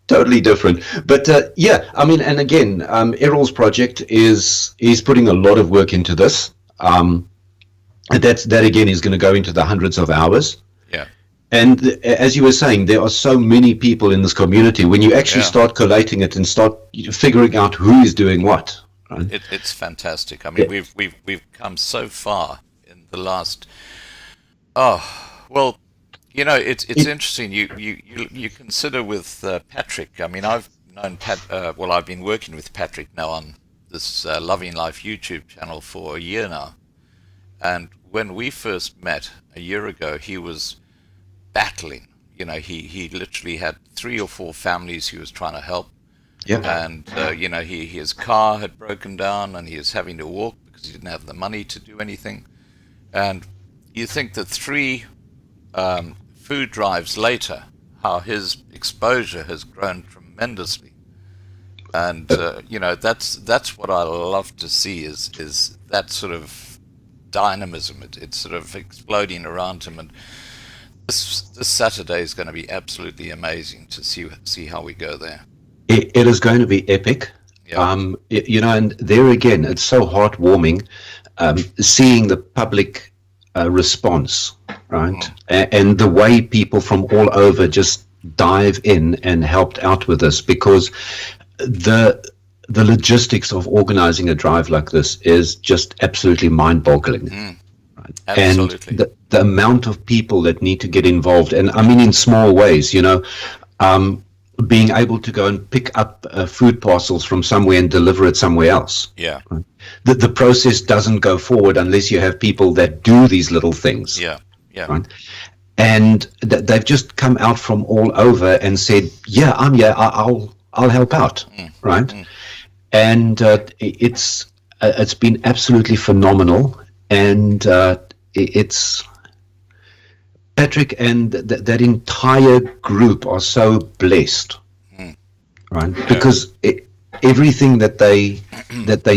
Totally different. But yeah, I mean, and again, Errol's project he's putting a lot of work into this. And that again is going to go into the hundreds of hours. Yeah. And as you were saying, there are so many people in this community. When you actually start collating it and start figuring out who is doing what, right? It's fantastic. I mean, we've come so far in the last. Well, you know, it's interesting. You consider with Patrick. I mean, I've known I've been working with Patrick now on this Loving Life YouTube channel for a year now, and when we first met a year ago, he was battling. You know, he literally had 3 or 4 families he was trying to help. Yeah. And you know, his car had broken down, and he was having to walk because he didn't have the money to do anything. And you think that 3 food drives later, how his exposure has grown tremendously. And you know, that's what I love to see is that sort of dynamism. It's sort of exploding around him, and this Saturday is going to be absolutely amazing to see how we go there. It is going to be epic. Yeah. You know, and there again, it's so heartwarming seeing the public response, right? And the way people from all over just dive in and helped out with this, because the logistics of organizing a drive like this is just absolutely mind-boggling. Right? Absolutely. And the amount of people that need to get involved, and I mean in small ways, you know, being able to go and pick up food parcels from somewhere and deliver it somewhere else. Yeah. Right? The process doesn't go forward unless you have people that do these little things. Yeah. Yeah. Right? And they've just come out from all over and said, "Yeah, I'm here. I'll help out." Right? And it's been absolutely phenomenal, and it's Patrick and that entire group are so blessed, right? Yeah. Because everything that they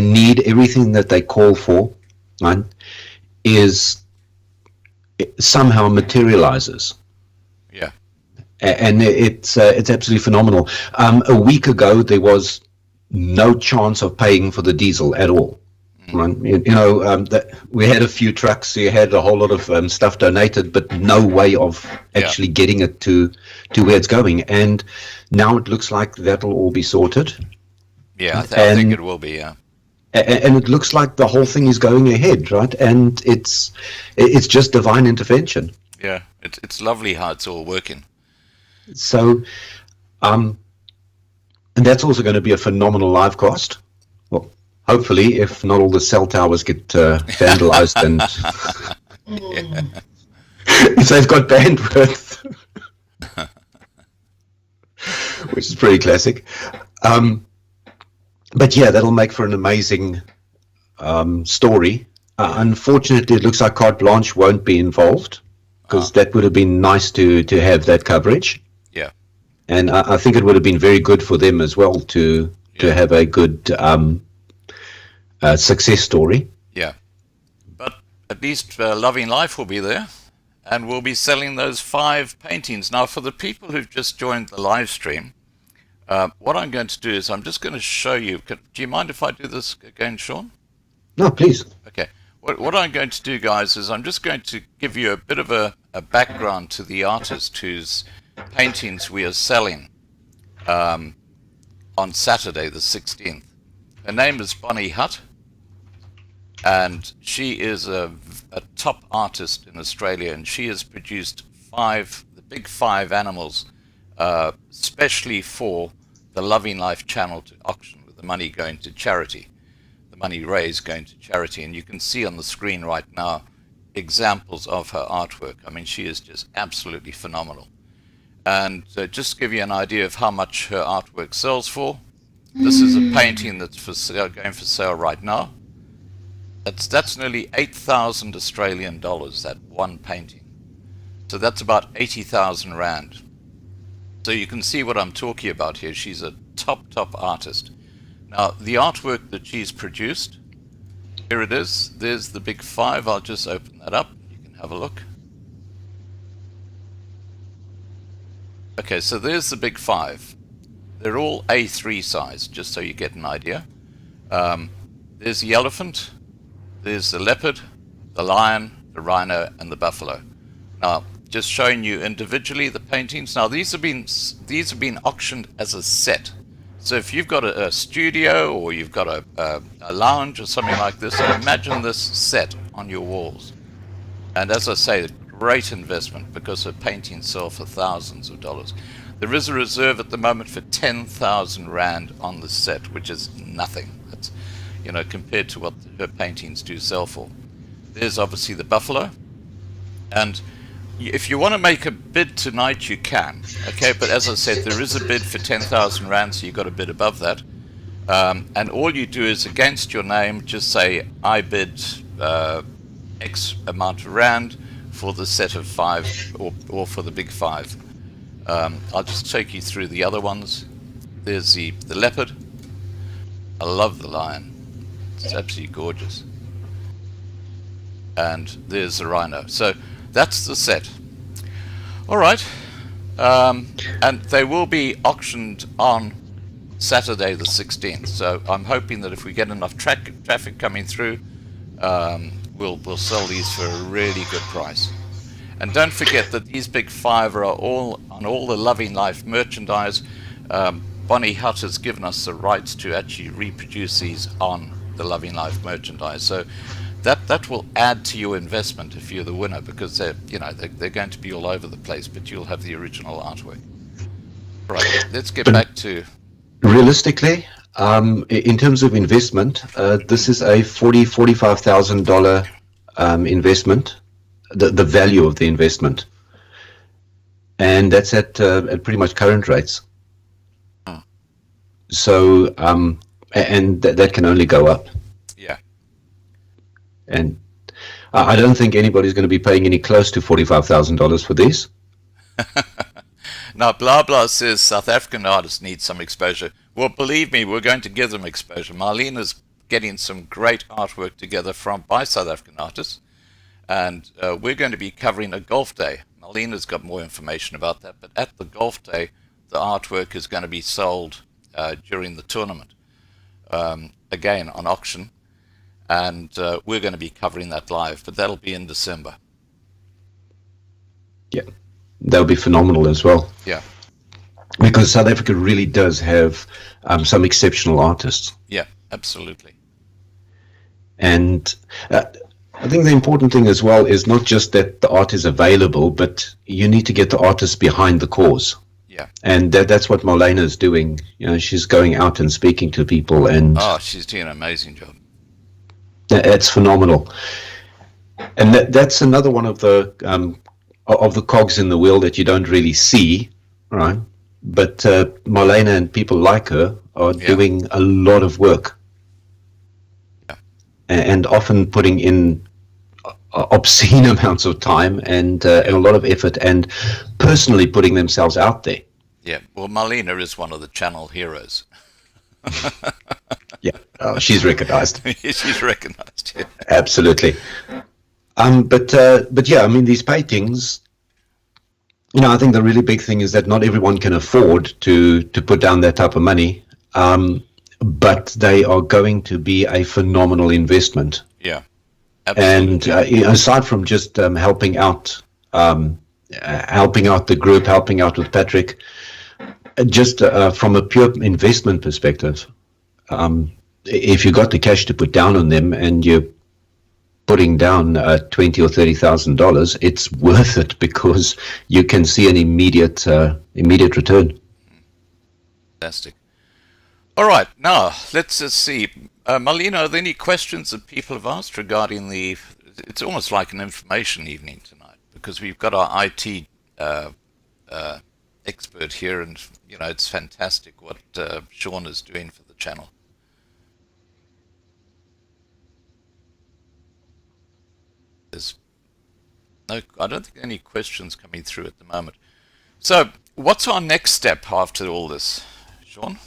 need, everything that they call for, right, somehow materializes. Yeah, and it's absolutely phenomenal. A week ago, there was no chance of paying for the diesel at all. Right? You know, we had a few trucks, you had a whole lot of stuff donated, but no way of actually getting it to where it's going. And now it looks like that'll all be sorted. Yeah, I think it will be, yeah. And it looks like the whole thing is going ahead, right? And it's just divine intervention. Yeah, it's lovely how it's all working. So, and that's also going to be a phenomenal live cast. Well, hopefully, if not all the cell towers get vandalized and if they've got bandwidth. which is pretty classic. Um, but yeah, that'll make for an amazing story. Unfortunately, it looks like Carte Blanche won't be involved, because that would have been nice to have that coverage. Yeah. And I think it would have been very good for them as well to have a good success story. Yeah. But at least Loving Life will be there, and we'll be selling those 5 paintings. Now, for the people who've just joined the live stream, what I'm going to do is I'm just going to show you. Do you mind if I do this again, Shawn? No, please. Okay. What I'm going to do, guys, is I'm just going to give you a bit of a background to the artist whose paintings we are selling on Saturday the 16th. Her name is Bonnie Hutt, and she is a top artist in Australia, and she has produced the big 5 animals, especially for the Loving Life channel to auction, with the money going to charity. The money raised going to charity, and you can see on the screen right now examples of her artwork. I mean, she is just absolutely phenomenal. And just to give you an idea of how much her artwork sells for, this is a painting that's for sale, going for sale right now. That's nearly 8,000 Australian dollars, that one painting. So that's about 80,000 rand. So you can see what I'm talking about here. She's a top artist. Now, the artwork that she's produced, here it is. There's the big 5. I'll just open that up. You can have a look. Okay, so there's the big 5. They're all A3 size, just so you get an idea. There's the elephant, there's the leopard, the lion, the rhino, and the buffalo. Now, just showing you individually the paintings. Now, these have been auctioned as a set. So if you've got a studio, or you've got a lounge or something like this, imagine this set on your walls. And as I say, a great investment, because her paintings sell for thousands of dollars. There is a reserve at the moment for 10,000 rand on the set, which is nothing. That's, compared to what her paintings do sell for. There's obviously the buffalo, and if you want to make a bid tonight, you can. Okay, but as I said, there is a bid for 10,000 rand, so you've got a bid above that. And all you do is, against your name, just say, I bid X amount of rand for the set of 5, or for the big 5. I'll just take you through the other ones. There's the leopard. I love the lion. It's absolutely gorgeous. And there's the rhino. So that's the set. All right. And they will be auctioned on Saturday the 16th. So I'm hoping that if we get enough traffic coming through, we'll sell these for a really good price. And don't forget that these big 5 are all on all the Loving Life merchandise. Bonnie Hutt has given us the rights to actually reproduce these on the Loving Life merchandise. So that will add to your investment if you're the winner, because they're going to be all over the place, but you'll have the original artwork. Right, let's get back to... Realistically, in terms of investment, this is a $45,000 investment, the value of the investment. And that's at pretty much current rates. So, and that can only go up. Yeah. And I don't think anybody's going to be paying any close to $45,000 for this. Now, blah blah says South African artists need some exposure. Well, believe me, we're going to give them exposure. Marlene is getting some great artwork together by South African artists, and we're going to be covering a golf day. Marlene has got more information about that, but at the golf day, the artwork is going to be sold during the tournament, again on auction, and we're going to be covering that live, but that'll be in December. Yeah, that'll be phenomenal as well. Yeah, because South Africa really does have some exceptional artists. Yeah, absolutely. And I think the important thing as well is not just that the art is available, but you need to get the artists behind the cause. Yeah. And that's what Marlena is doing. She's going out and speaking to people, and she's doing an amazing job. It's phenomenal. And that's another one of the cogs in the wheel that you don't really see, right? but Marlena and people like her are doing a lot of work, and often putting in obscene amounts of time and a lot of effort, and personally putting themselves out there. Yeah, well, Marlena is one of the channel heroes. Yeah, she's recognized. She's recognized, yeah. Absolutely. But yeah, I mean, these paintings, I think the really big thing is that not everyone can afford to put down that type of money, but they are going to be a phenomenal investment. Yeah, absolutely. And aside from just helping out the group, helping out with Patrick, just from a pure investment perspective, if you got the cash to put down on them and you're putting down $20,000 or $30,000, it's worth it because you can see an immediate return. Fantastic. All right, now let's see. Marlena, are there any questions that people have asked regarding the? It's almost like an information evening tonight because we've got our IT expert here, and it's fantastic what Shawn is doing for the channel. There's no, I don't think any questions coming through at the moment. So, what's our next step after all this, Shawn?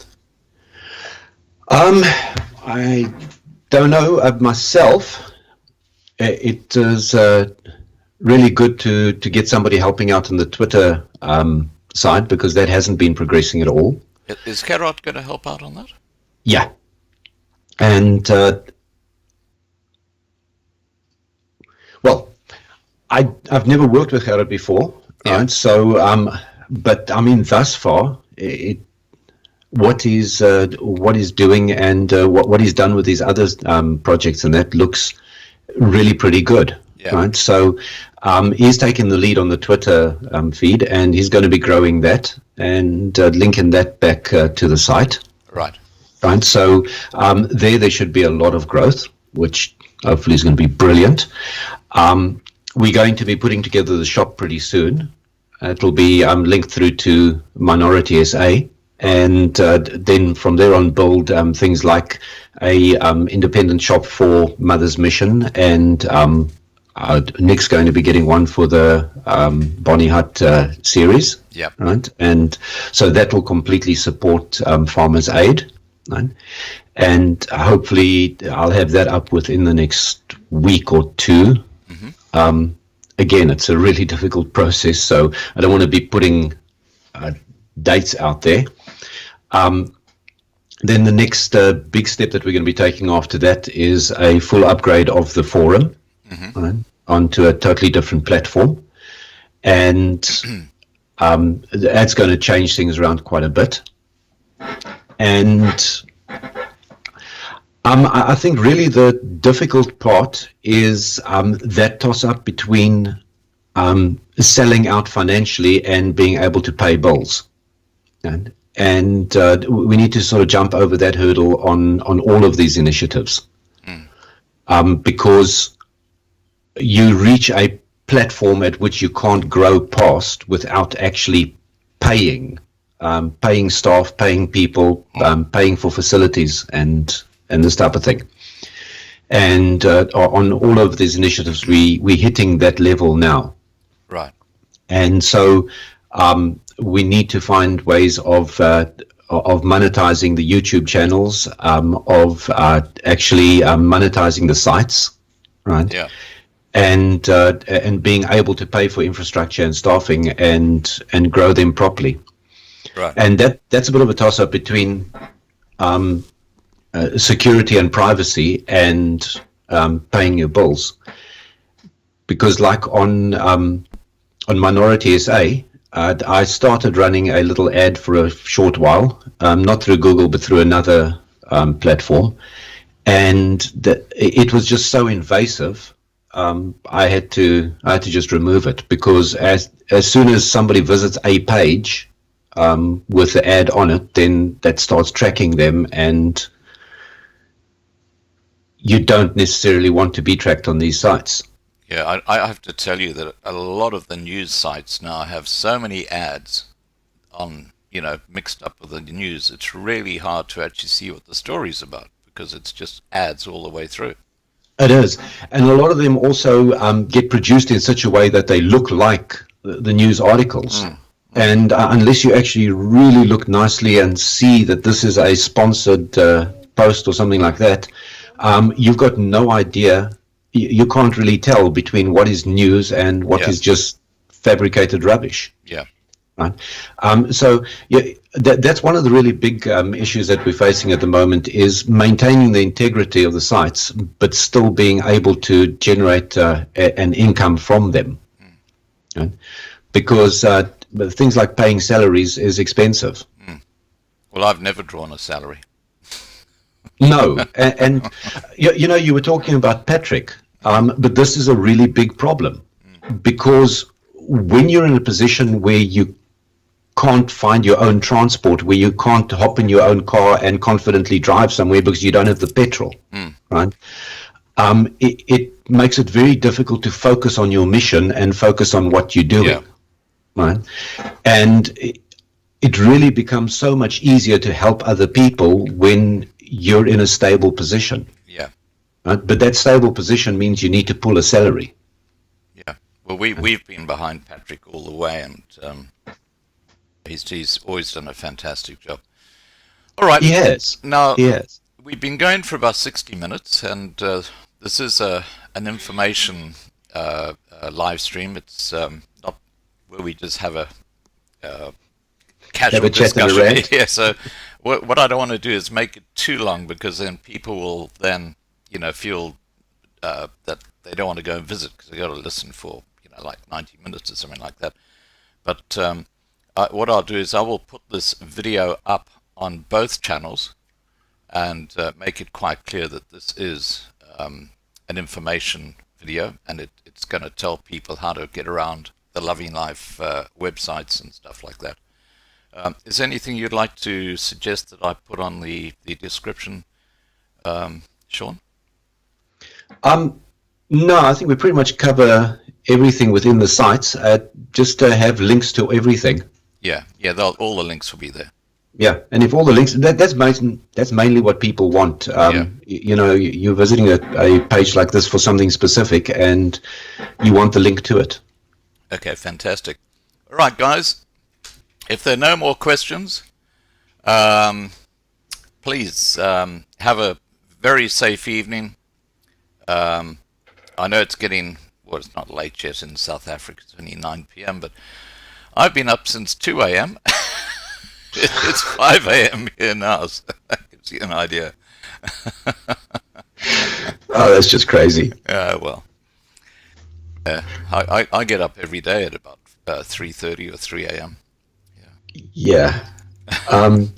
I don't know myself. It is really good to get somebody helping out on the Twitter side because that hasn't been progressing at all. Is Gerard going to help out on that? Yeah, and well, I've never worked with Gerard before, right? So, but I mean, thus far, what he's doing and what he's done with his other projects, and that looks really pretty good, right? So he's taking the lead on the Twitter feed, and he's going to be growing that and linking that back to the site. Right. So there should be a lot of growth, which hopefully is going to be brilliant. We're going to be putting together the shop pretty soon. It'll be linked through to Minority SA. And then from there on build things like a independent shop for Mother's Mission, and Nick's going to be getting one for the Bonnie Hut series. Yeah. Right. And so that will completely support Farmers Aid. Right? And hopefully I'll have that up within the next week or two. Mm-hmm. Again, it's a really difficult process, so I don't want to be putting dates out there. Then the next big step that we're going to be taking after that is a full upgrade of the forum, right, onto a totally different platform. And that's going to change things around quite a bit. And I think really the difficult part is that toss-up between selling out financially and being able to pay bills. And we need to sort of jump over that hurdle on all of these initiatives, because you reach a platform at which you can't grow past without actually paying staff, paying people, paying for facilities, and this type of thing. And on all of these initiatives, we're hitting that level now. Right. And so we need to find ways of monetizing the YouTube channels, of actually monetizing the sites, right? Yeah. And being able to pay for infrastructure and staffing and grow them properly. Right. And that's a bit of a toss-up between security and privacy and paying your bills, because like on Minority SA, I started running a little ad for a short while, not through Google but through another platform, and it was just so invasive. I had to just remove it, because as soon as somebody visits a page with the ad on it, then that starts tracking them, and you don't necessarily want to be tracked on these sites. Yeah, I have to tell you that a lot of the news sites now have so many ads on, mixed up with the news, it's really hard to actually see what the story's about because it's just ads all the way through. It is. And a lot of them also get produced in such a way that they look like the news articles. And unless you actually really look nicely and see that this is a sponsored post or something like that, you've got no idea. You can't really tell between what is news and what is just fabricated rubbish. Yeah. Right. So that's one of the really big issues that we're facing at the moment is maintaining the integrity of the sites, but still being able to generate an income from them. Right? Because things like paying salaries is expensive. Well, I've never drawn a salary. No, and you were talking about Patrick, but this is a really big problem because when you're in a position where you can't find your own transport, where you can't hop in your own car and confidently drive somewhere because you don't have the petrol, right? It makes it very difficult to focus on your mission and focus on what you're doing, right? And it really becomes so much easier to help other people when you're in a stable position. Yeah. Right? But that stable position means you need to pull a salary. Yeah. Well, we've been behind Patrick all the way, and he's always done a fantastic job. All right. Yes. Now, yes. We've been going for about 60 minutes, and this is an information live stream. It's not where we just have a casual discussion. Yeah, so what I don't want to do is make it too long because then people will then, feel that they don't want to go and visit because they've got to listen for, like 90 minutes or something like that. But what I'll do is I will put this video up on both channels and make it quite clear that this is an information video, and it's going to tell people how to get around the Loving Life websites and stuff like that. Is there anything you'd like to suggest that I put on the description, Shawn? No, I think we pretty much cover everything within the sites. Just to have links to everything. Yeah, all the links will be there. Yeah, and if all the links, that's mainly what people want. You're visiting a page like this for something specific, and you want the link to it. Okay, fantastic. All right, guys. If there are no more questions, please have a very safe evening. I know it's getting, well, it's not late yet in South Africa. It's only 9 p.m., but I've been up since 2 a.m. It's 5 a.m. here now, so that gives you an idea. Oh, that's just crazy. Well, I get up every day at about 3:30 or 3 a.m. Yeah. I'm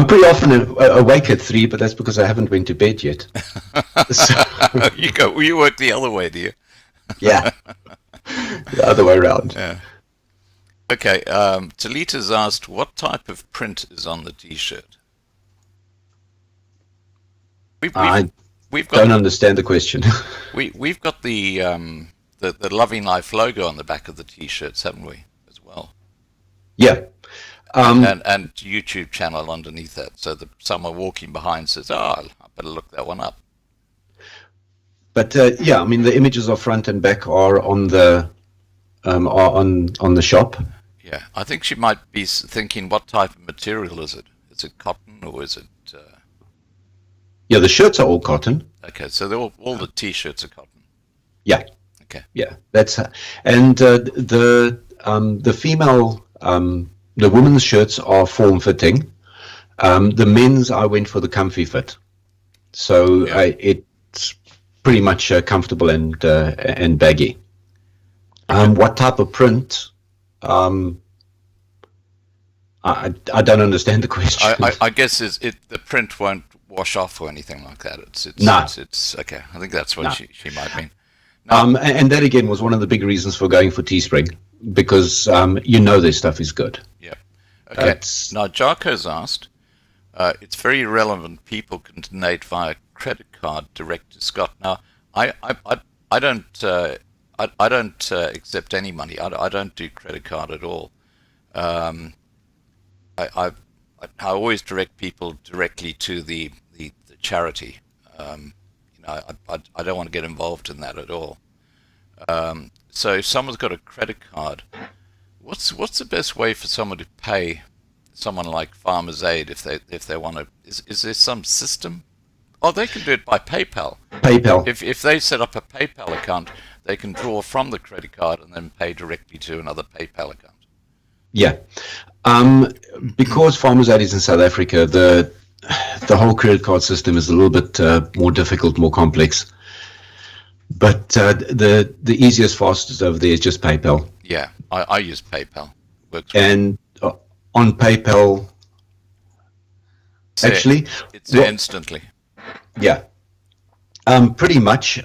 pretty often awake at 3, but that's because I haven't went to bed yet. So, you work the other way, do you? Yeah. The other way around. Yeah. Okay, Talita's asked, what type of print is on the T-shirt? We've got don't understand the question. We've got the Loving Life logo on the back of the T-shirts, haven't we, as well? Yeah. And YouTube channel underneath that, so that someone walking behind says, I better look that one up. But yeah, I mean, the images of front and back are on the on the shop. Yeah, I think she might be thinking, what type of material is it? Is it cotton or is it? Yeah, the shirts are all cotton. Okay, so all the T-shirts are cotton. Yeah. Okay. Yeah, that's and the female the women's shirts are form fitting. The men's I went for the comfy fit, so it's pretty much comfortable and baggy. What type of print? I don't understand the question. I guess the print won't wash off or anything like that. It's okay. I think that's what she might mean. No. And that again was one of the big reasons for going for Teespring, because their stuff is good. Yeah. Okay. Now Jarko's asked, it's very relevant. People can donate via credit card direct to Scott. Now I don't accept any money. I don't do credit card at all. I always direct people directly to the charity. I don't want to get involved in that at all. So if someone's got a credit card, what's the best way for someone to pay someone like Farmers Aid if they want to? Is there some system? Oh, they can do it by PayPal. PayPal. If they set up a PayPal account, they can draw from the credit card and then pay directly to another PayPal account. Yeah. Because Farmers Aid is in South Africa, the whole credit card system is a little bit more difficult, more complex. But the easiest, fastest over there is just PayPal. Yeah, I use PayPal. Works and on PayPal, actually, it's instantly. Yeah, pretty much.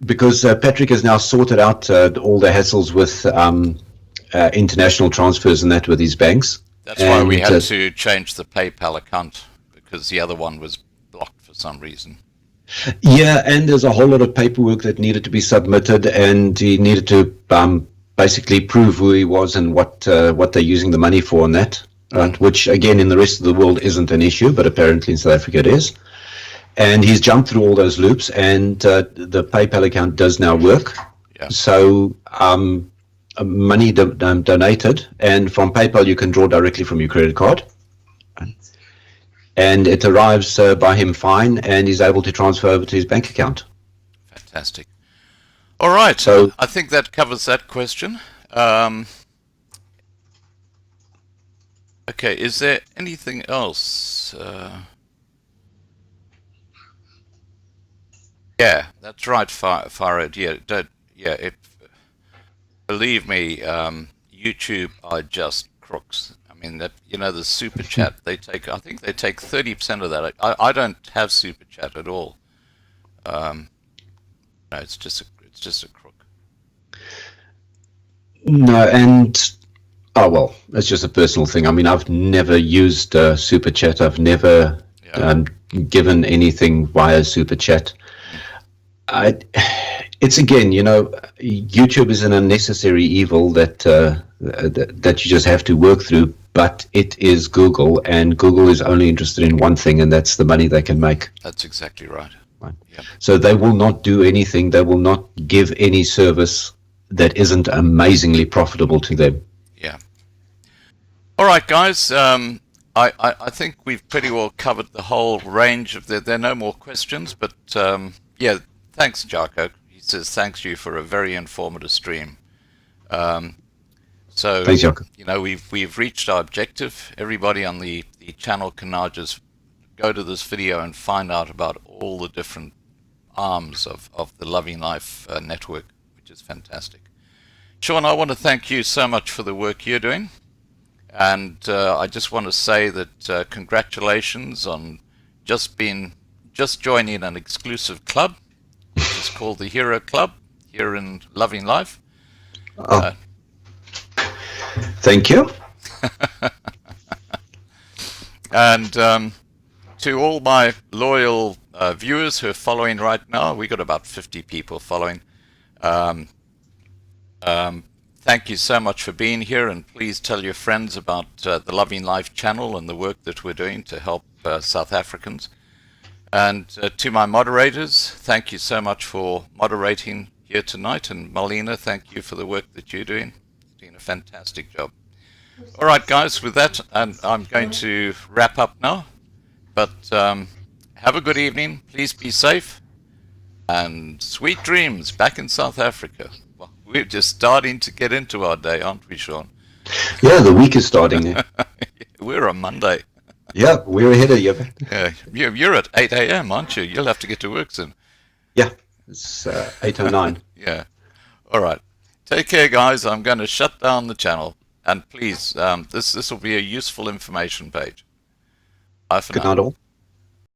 Because Patrick has now sorted out all the hassles with international transfers and that with his banks. That's why we had to change the PayPal account, because the other one was blocked for some reason. Yeah, and there's a whole lot of paperwork that needed to be submitted, and he needed to basically prove who he was and what they're using the money for on that, right? Which, again, in the rest of the world isn't an issue, but apparently in South Africa it is. And he's jumped through all those loops, and the PayPal account does now work. Yeah. So money donated, and from PayPal you can draw directly from your credit card. And it arrives by him fine, and he's able to transfer over to his bank account. Fantastic. All right, so I think that covers that question. Okay, is there anything else? Yeah, that's right, Farad. Yeah, believe me, YouTube are just crooks. I mean, the super chat, I think they take 30% of that. I don't have super chat at all. No, it's just a crook. No, and well, it's just a personal thing. I mean, I've never used super chat. I've never given anything via super chat. It's again, YouTube is an unnecessary evil that you just have to work through. But it is Google, and Google is only interested in one thing, and that's the money they can make. That's exactly right. Right. Yep. So they will not do anything. They will not give any service that isn't amazingly profitable to them. Yeah. All right, guys. I think we've pretty well covered the whole range of there are no more questions, but yeah, thanks, Jarko. He says thanks you for a very informative stream. So, thanks, Jarko. We've reached our objective. Everybody on the channel can now just go to this video and find out about all the different arms of the Loving Life network, which is fantastic. Shawn, I want to thank you so much for the work you're doing. And I just want to say that congratulations on just joining an exclusive club, which is called the Hero Club here in Loving Life. Thank you. And to all my loyal viewers who are following right now, we got about 50 people following. Thank you so much for being here, and please tell your friends about the Loving Life channel and the work that we're doing to help South Africans. And to my moderators, thank you so much for moderating here tonight. And Marlena, thank you for the work that you're doing. You're doing a fantastic job. All right, guys, with that, and I'm going to wrap up now. But have a good evening. Please be safe. And sweet dreams back in South Africa. Well, we're just starting to get into our day, aren't we, Shawn? Yeah, the week is starting. We're on Monday. Yeah, we're ahead of you. Yeah, you're at 8 a.m., aren't you? You'll have to get to work soon. Yeah, it's 8:09. Yeah. All right. Take care, guys. I'm going to shut down the channel. And please, this will be a useful information page. Bye for now. Good night all.